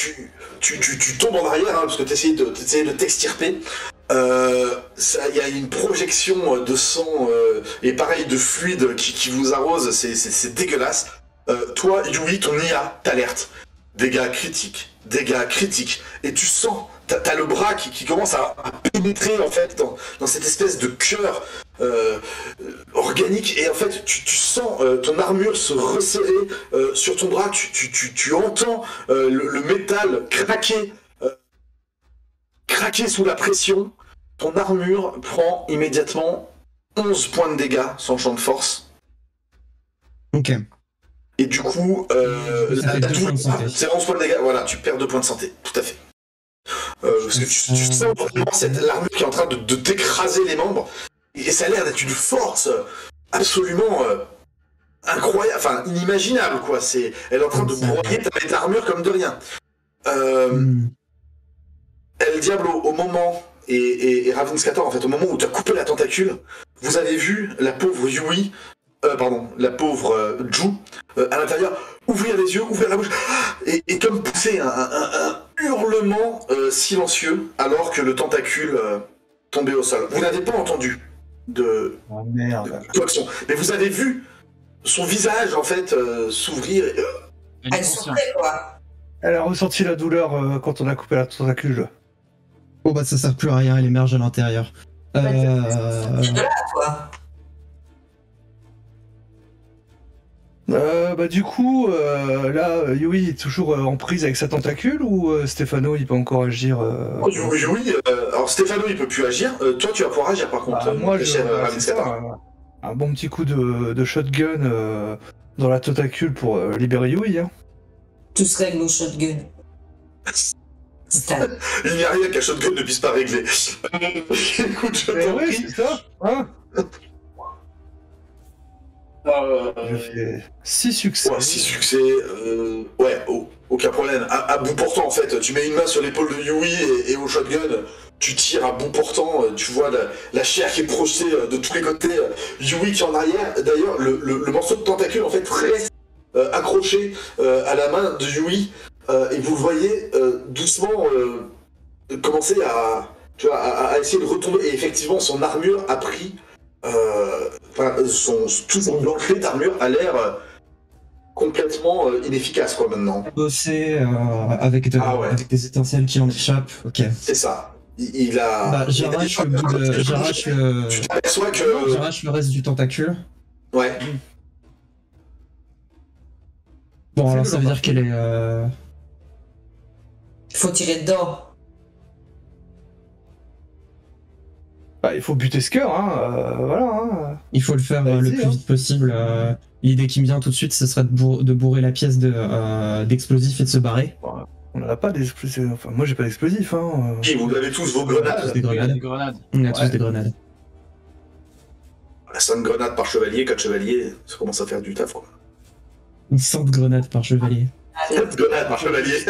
tombes en arrière hein, parce que t'essayes de t'extirper. Il y a une projection de sang et pareil de fluide qui vous arrose, c'est dégueulasse. Toi, Yui, ton IA t'alerte. Dégâts critiques. Et tu sens, t'as le bras qui commence à pénétrer en fait dans cette espèce de cœur organique. Et en fait, tu sens ton armure se resserrer sur ton bras. Tu entends le métal craquer sous la pression. Ton armure prend immédiatement 11 points de dégâts sans champ de force. Ok. Et du coup, Ça fait 2 points de santé. c'est 11 points de dégâts, voilà, tu perds 2 points de santé, tout à fait. Parce que tu sens vraiment cette l'armure qui est en train de t'écraser les membres, et ça a l'air d'être une force absolument incroyable, enfin inimaginable, quoi. Elle est en train de broyer ta armure comme de rien. El Diablo, au moment, et Ravinscator, en fait, au moment où tu as coupé la tentacule, vous avez vu la pauvre Yui, la pauvre Ju, à l'intérieur, ouvrir les yeux, ouvrir la bouche, et comme pousser un hurlement silencieux, alors que le tentacule tombait au sol. Vous n'avez pas entendu de klaxon, mais vous avez vu son visage, en fait, s'ouvrir. Elle souffrait, quoi. Elle a ressenti la douleur quand on a coupé la tentacule. Oh bah ça sert plus à rien, elle émerge à l'intérieur. C'est de là, quoi. Bah du coup, là, Yui est toujours en prise avec sa tentacule ou Stefano il peut encore agir Yui, alors Stefano il peut plus agir, toi tu vas pouvoir agir par contre. moi, cher c'est Ravinscator. ça, un bon petit coup de shotgun dans la tentacule pour libérer Yui. Hein. Tout se règle au shotgun. Il n'y a rien qu'un shotgun ne puisse pas régler. Écoute, je t'en ouais, prie. c'est ça, hein. Euh, Je fais 6 succès. Ouais, 6 succès, ouais, aucun problème. À bout portant, en fait, tu mets une main sur l'épaule de Yui et au shotgun, tu tires à bout portant, tu vois la chair qui est projetée de tous les côtés, Yui qui est en arrière. D'ailleurs, le morceau de tentacule, en fait, reste accroché à la main de Yui, et vous le voyez doucement commencer tu vois, à essayer de retomber. Et effectivement, son armure a pris... tout son plancher d'armure a l'air complètement inefficace quoi maintenant. Bosser avec des étincelles qui en échappent, ok. C'est ça. Il a. Bah, j'arrache le bout de. Tu t'aperçois que. J'arrache le reste du tentacule. Ouais. Bon, alors ça veut dire qu'elle est. Il faut tirer dedans. Bah, il faut buter ce cœur, hein. Voilà. Hein. Il faut le faire le plus vite possible. L'idée qui me vient tout de suite, ce serait de bourrer la pièce d'explosifs et de se barrer. On n'en a pas d'explosifs. Enfin, moi, j'ai pas d'explosifs. Hein. Et vous avez tous vos grenades. Des grenades. Des grenades. On a tous des grenades. La 5 grenades par chevalier, 4 chevaliers, ça commence à faire du taf. Une 100 grenades par chevalier. 4 grenades par chevalier.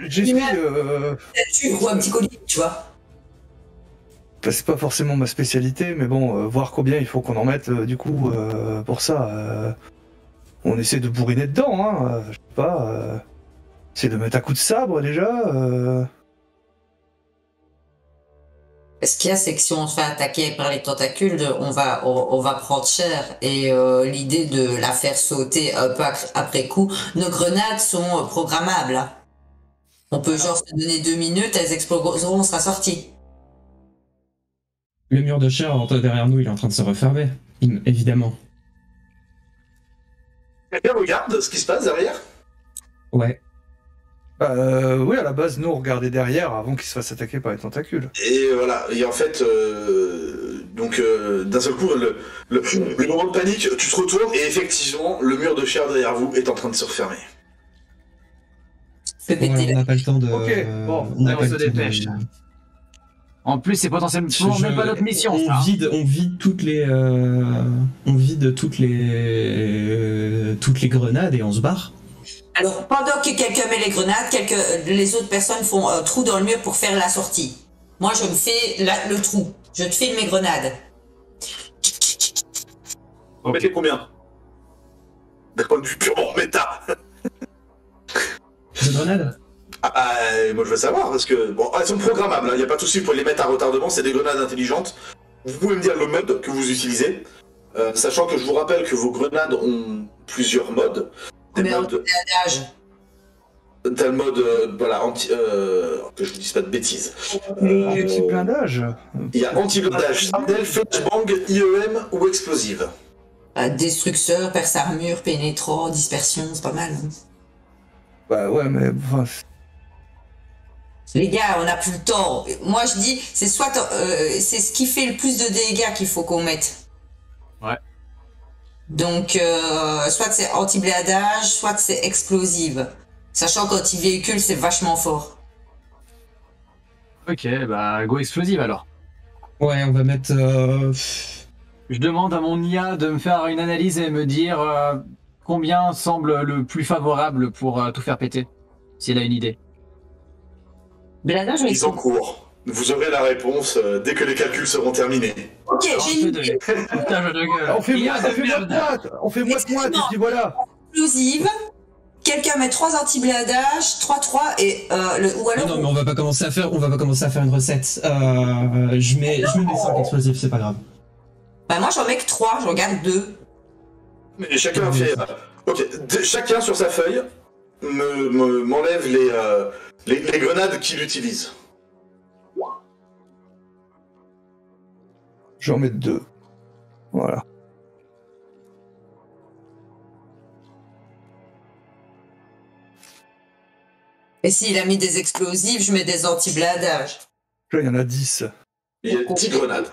J'essaie. Tu vois un petit collier, tu vois. Bah, c'est pas forcément ma spécialité, mais bon, voir combien il faut qu'on en mette, du coup, pour ça. On essaie de bourriner dedans, hein. Je sais pas. Essayer de mettre un coup de sabre déjà. Ce qu'il y a, c'est que si on se fait attaquer par les tentacules, on va prendre cher. Et l'idée de la faire sauter un peu après coup, nos grenades sont programmables. Hein. On peut genre se donner 2 minutes, elles exploseront, on sera sorti. Le mur de chair derrière nous, il est en train de se refermer, évidemment. Quelqu'un regarde ce qui se passe derrière. Ouais. Oui, à la base, nous, on regardait derrière avant qu'il se fasse attaquer par les tentacules. Et voilà, et en fait, d'un seul coup, le moment de panique, tu te retournes et effectivement, le mur de chair derrière vous est en train de se refermer. Fais Bon, péter alors, on n'a pas le temps de. Ok, bon, on n'a on pas se le temps de- dépêche. En plus, c'est potentiellement même pas notre mission. On ça, hein. vide toutes les. On vide toutes les grenades et on se barre. Alors, pendant que quelqu'un met les grenades, les autres personnes font un trou dans le mur pour faire la sortie. Moi, je me fais le trou. Je te file mes grenades. Vous mettez combien? D'un point de vue purement méta. De grenades? Moi je veux savoir, parce que, bon, elles sont programmables, il n'y a pas de souci pour les mettre à retardement, c'est des grenades intelligentes. Vous pouvez me dire le mode que vous utilisez, sachant que je vous rappelle que vos grenades ont plusieurs modes. Des Mais modes... anti-blindage. T'as le mode, voilà, que je vous dise pas de bêtises. Petit blindage. Il y a anti-blindage, Sardel, flashbang, IEM ou explosive. Destructeur, perce-armure, pénétrant, dispersion, c'est pas mal. Hein. Bah ouais, mais... Enfin, Les gars, on n'a plus le temps. Moi, je dis, c'est soit c'est ce qui fait le plus de dégâts qu'il faut qu'on mette. Ouais. Donc, soit c'est anti-blindage, soit c'est explosive. Sachant qu'anti-véhicule, c'est vachement fort. Ok, bah go explosive alors. Ouais, on va mettre. Je demande à mon IA de me faire une analyse et me dire combien semble le plus favorable pour tout faire péter, s'il a une idée. Blindage ou Ils en explosive? cours. Vous aurez la réponse dès que les calculs seront terminés. Ok, j'ai une idée. Putain, jeu de gueule. on fait IA de merde. On fait moite-moite, et puis voilà. Explosive. Quelqu'un met 3 anti-blindage, 3-3 et ou alors. Non, mais on va pas commencer à faire une recette. Je mets des 5 explosifs, c'est pas grave. Bah moi j'en mets que 3, j'en garde 2. Mais chacun fait... ok, chacun sur sa feuille m'enlève les grenades qu'il utilise. Je vais en mettre 2. Voilà. Et s'il a mis des explosifs, je mets des anti-blindage. Là, il y en a 10. Il y a 10 grenades.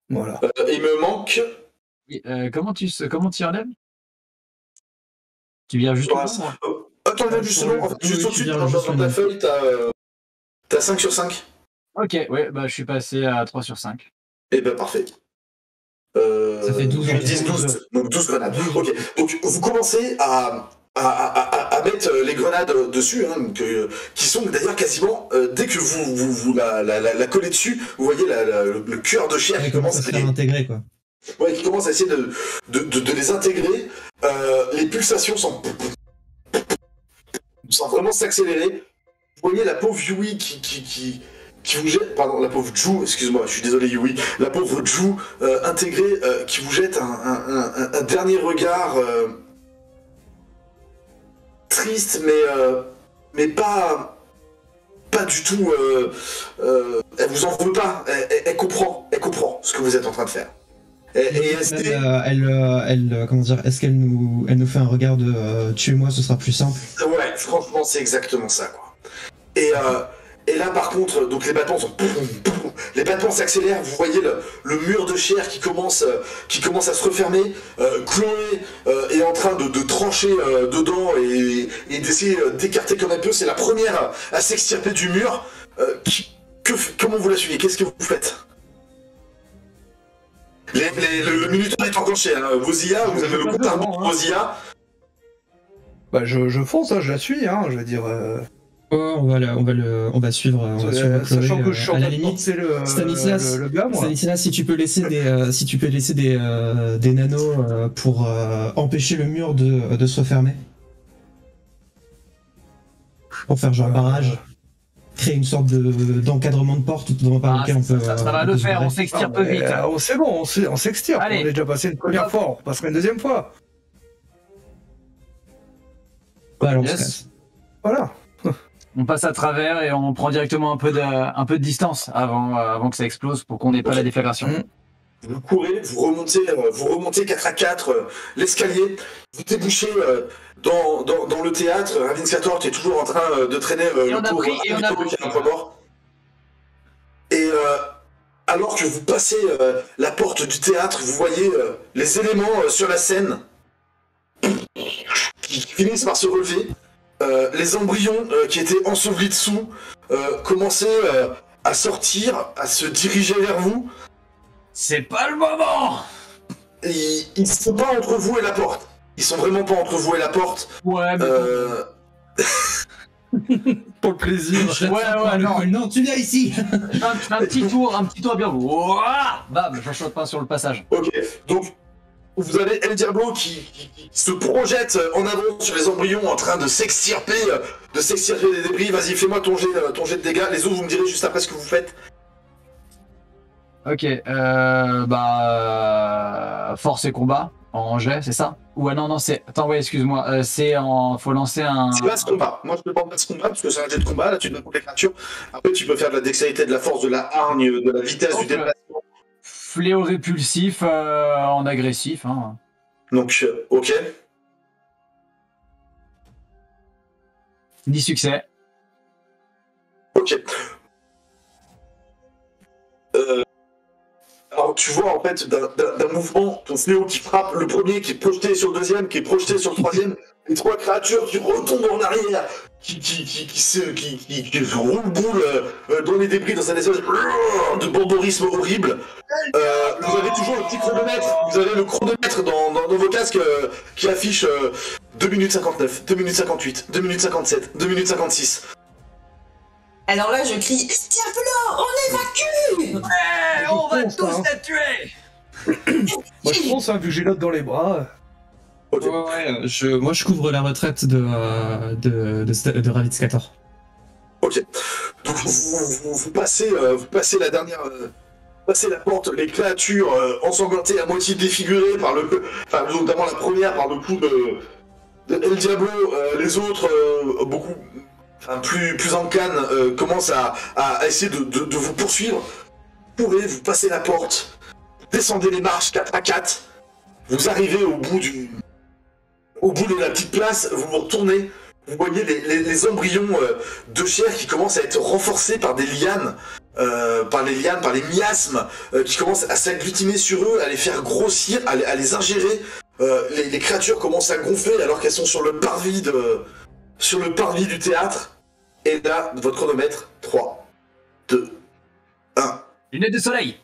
Voilà. Il me manque... Comment tu enlèves? Tu viens juste Pour au l'instant- bout, moi. t'enlèves justement, en fait, Oui, juste tu au-dessus, viens dans juste ta le- feuille, t'as 5 sur 5. Ok, ouais, bah je suis passé à 3 sur 5. Eh ben parfait. Ça fait 12 ils en disent tout. 12, donc 12 grenades. Ok, donc vous commencez à mettre les grenades dessus, hein, qui sont d'ailleurs quasiment, dès que vous la collez dessus, vous voyez le cœur de chair Elle qui commence à se faire intégrer, quoi. Ouais, qui commence à essayer de les intégrer. Les pulsations sont vraiment s'accélérer. Vous voyez la pauvre Yui qui vous jette, pardon, la pauvre Ju, excuse-moi, je suis désolé Yui, la pauvre Ju intégrée qui vous jette un dernier regard triste, mais pas du tout. Elle vous en veut pas. Elle comprend ce que vous êtes en train de faire. Comment dire, est-ce qu'elle nous fait un regard de tuez-moi, ce sera plus simple. Ouais, franchement, c'est exactement ça, quoi. Et là, par contre, donc les battements sont... Les battements s'accélèrent, vous voyez le mur de chair qui commence à se refermer. Chloé est en train de trancher dedans et d'essayer d'écarter comme elle peut. C'est la première à s'extirper du mur. Comment vous la suivez? Qu'est-ce que vous faites? Le minuteur est enclenché. Hein. Vos IA, vous avez le compte à rebours de vos IA. Bah je fonce, hein, je la suis, hein, je veux dire... On va suivre Chloé, sachant que je suis en à la train de limite. porter Stanislas, le gars, moi. Stanislas, si tu peux laisser des nanos pour empêcher le mur de se refermer. Pour faire genre barrage. Créer une sorte d'encadrement de porte par lequel on peut... Ça va le faire, on s'extirpe vite. C'est bon, on s'extirpe. Allez. On est déjà passé une première fois, on passera une deuxième fois. Ouais, alors, on se Yes. casse. Voilà. On passe à travers et on prend directement un peu de distance avant que ça explose pour qu'on n'ait pas la déflagration. Vous courez, vous remontez 4 à 4 l'escalier, vous débouchez dans le théâtre. Ravinscator qui est toujours en train de traîner on a pris, qui est un point mort. Et alors que vous passez la porte du théâtre, vous voyez les éléments sur la scène qui finissent par se relever. Les embryons qui étaient ensevelis dessous commençaient à sortir, à se diriger vers vous. C'est pas le moment. Ils ne sont pas entre vous et la porte. Ils sont vraiment pas entre vous et la porte. Ouais, mais... Pour le plaisir. Non, tu viens ici. un petit tour bien. Ouah, bam, je saute pas sur le passage. Ok, donc vous avez El Diablo qui se projette en avant sur les embryons en train de s'extirper des débris. Vas-y, fais-moi ton jet de dégâts. Les autres, vous me direz juste après ce que vous faites. Ok, force et combat en jet, c'est ça? Ou non, c'est... Attends, ouais, excuse-moi, faut lancer un... C'est pas ce combat. Moi, je te demande pas ce combat parce que c'est un jet de combat. Là, tu dois prendre les créatures. Après, tu peux faire de la dextérité, de la force, de la hargne, de la vitesse, du déplacement. Fléau répulsif en agressif. Hein. Donc, ok. 10 succès. Ok. Alors tu vois en fait d'un mouvement ton fléau qui frappe le premier, qui est projeté sur le deuxième, qui est projeté sur le troisième, les 3 créatures qui retombent en arrière, qui roulent boule dans les débris dans un espèce de borborisme horrible. Vous avez toujours le petit chronomètre, vous avez le chronomètre dans vos casques qui affiche 2 minutes 59, 2 minutes 58, 2 minutes 57, 2 minutes 56. Alors là, je crie Diablo, on évacue. Ouais, on va fonce, tous hein. la tuer. Moi je pense, hein, vu que j'ai l'autre dans les bras. Ok. Moi, je couvre la retraite de Ravinscator. Ok. Donc vous passez la dernière. Passez la porte, les créatures ensanglantées à moitié défigurées par notamment la première par le coup de El Diablo, les autres beaucoup. Enfin, plus en canne, commence à essayer de vous poursuivre. Vous passez la porte, vous descendez les marches 4 à 4, vous arrivez au bout de la petite place, vous vous retournez, vous voyez les embryons de chair qui commencent à être renforcés par des lianes, par les miasmes qui commencent à s'agglutiner sur eux, à les faire grossir, à les ingérer. Les créatures commencent à gonfler alors qu'elles sont sur le parvis sur le parvis du théâtre. Et là, votre chronomètre, 3, 2, 1. Lunettes de soleil.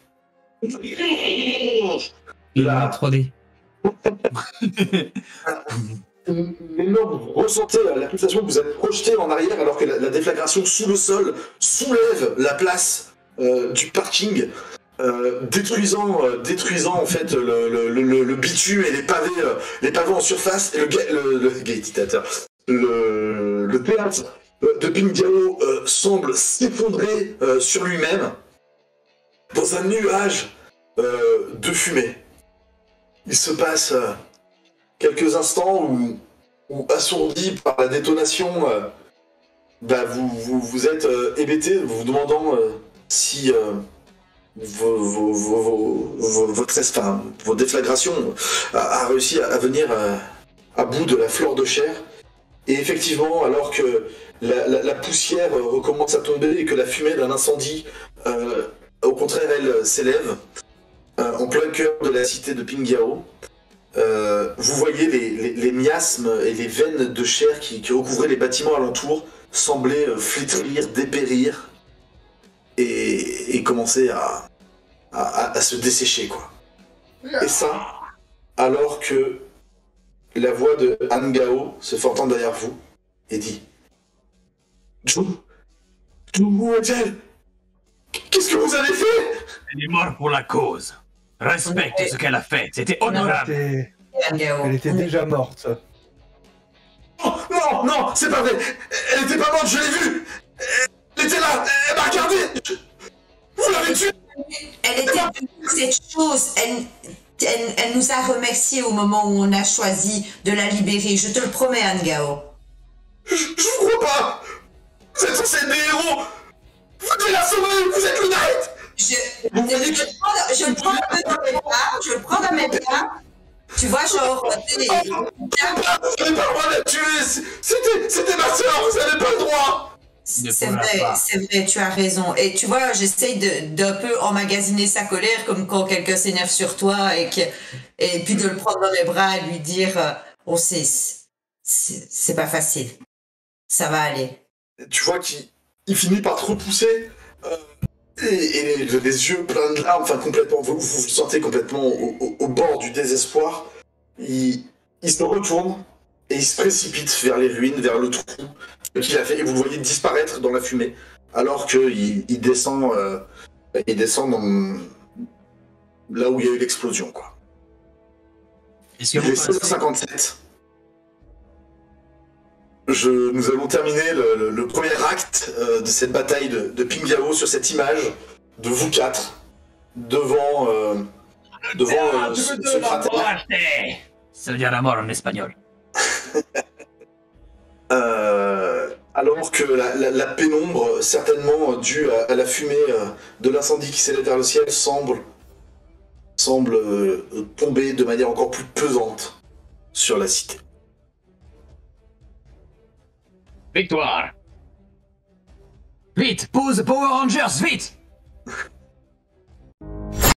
La 3D. L'énorme, vous ressentez la pulsation, vous êtes projeté en arrière alors que la déflagration sous le sol soulève la place du parking, détruisant en fait le bitume et les pavés en surface, et le théâtre de Pingao semble s'effondrer sur lui-même dans un nuage de fumée. Il se passe quelques instants où assourdi par la détonation, vous êtes hébété, vous vous demandant si vos déflagrations a réussi à venir à bout de la fleur de chair. Et effectivement, alors que la poussière recommence à tomber et que la fumée d'un incendie, au contraire, elle s'élève en plein cœur de la cité de Pingao, vous voyez les miasmes et les veines de chair qui recouvraient les bâtiments alentours sembler flétrir, dépérir et commencer à se dessécher, quoi. Et ça, alors que la voix de Angao se fait entendre derrière vous et dit: où est-elle? Qu'est-ce que vous avez fait? Elle est morte pour la cause. Respecte ce qu'elle a fait, c'était honorable. Elle était déjà morte. Non, c'est pas vrai. Elle était pas morte, je l'ai vue. Elle était là, elle m'a regardé. Vous l'avez tuée. Elle était pour cette chose. Elle nous a remerciés au moment où on a choisi de la libérer. Je te le promets, Angao. Je vous crois pas. Vous êtes censé être des héros. Vous devez la sauver. Vous êtes le Knight. Je le prends dans mes bras. Tu vois, genre... Vous n'avez pas le droit de la tuer. C'était ma soeur, vous n'avez pas le droit. C'est vrai, tu as raison. Et tu vois, j'essaye d'un peu emmagasiner sa colère, comme quand quelqu'un s'énerve sur toi, et puis de le prendre dans mes bras et lui dire, on sait, c'est pas facile. Ça va aller. Tu vois qu'il finit par te repousser, et les yeux pleins de larmes, enfin complètement, vous vous sentez complètement au bord du désespoir. Il se retourne et il se précipite vers les ruines, vers le trou qu'il a fait, et vous le voyez disparaître dans la fumée, alors qu'il descend dans là où il y a eu l'explosion, quoi. Est-ce que Il est vous pensez... 16h57. Nous allons terminer le premier acte de cette bataille de Pingao sur cette image de vous quatre devant ce cratère. Ça veut dire la mort en espagnol. Alors que la pénombre, certainement due à la fumée de l'incendie qui s'élève vers le ciel, semble tomber de manière encore plus pesante sur la cité. Victoire! Vite, pose Power Rangers, vite!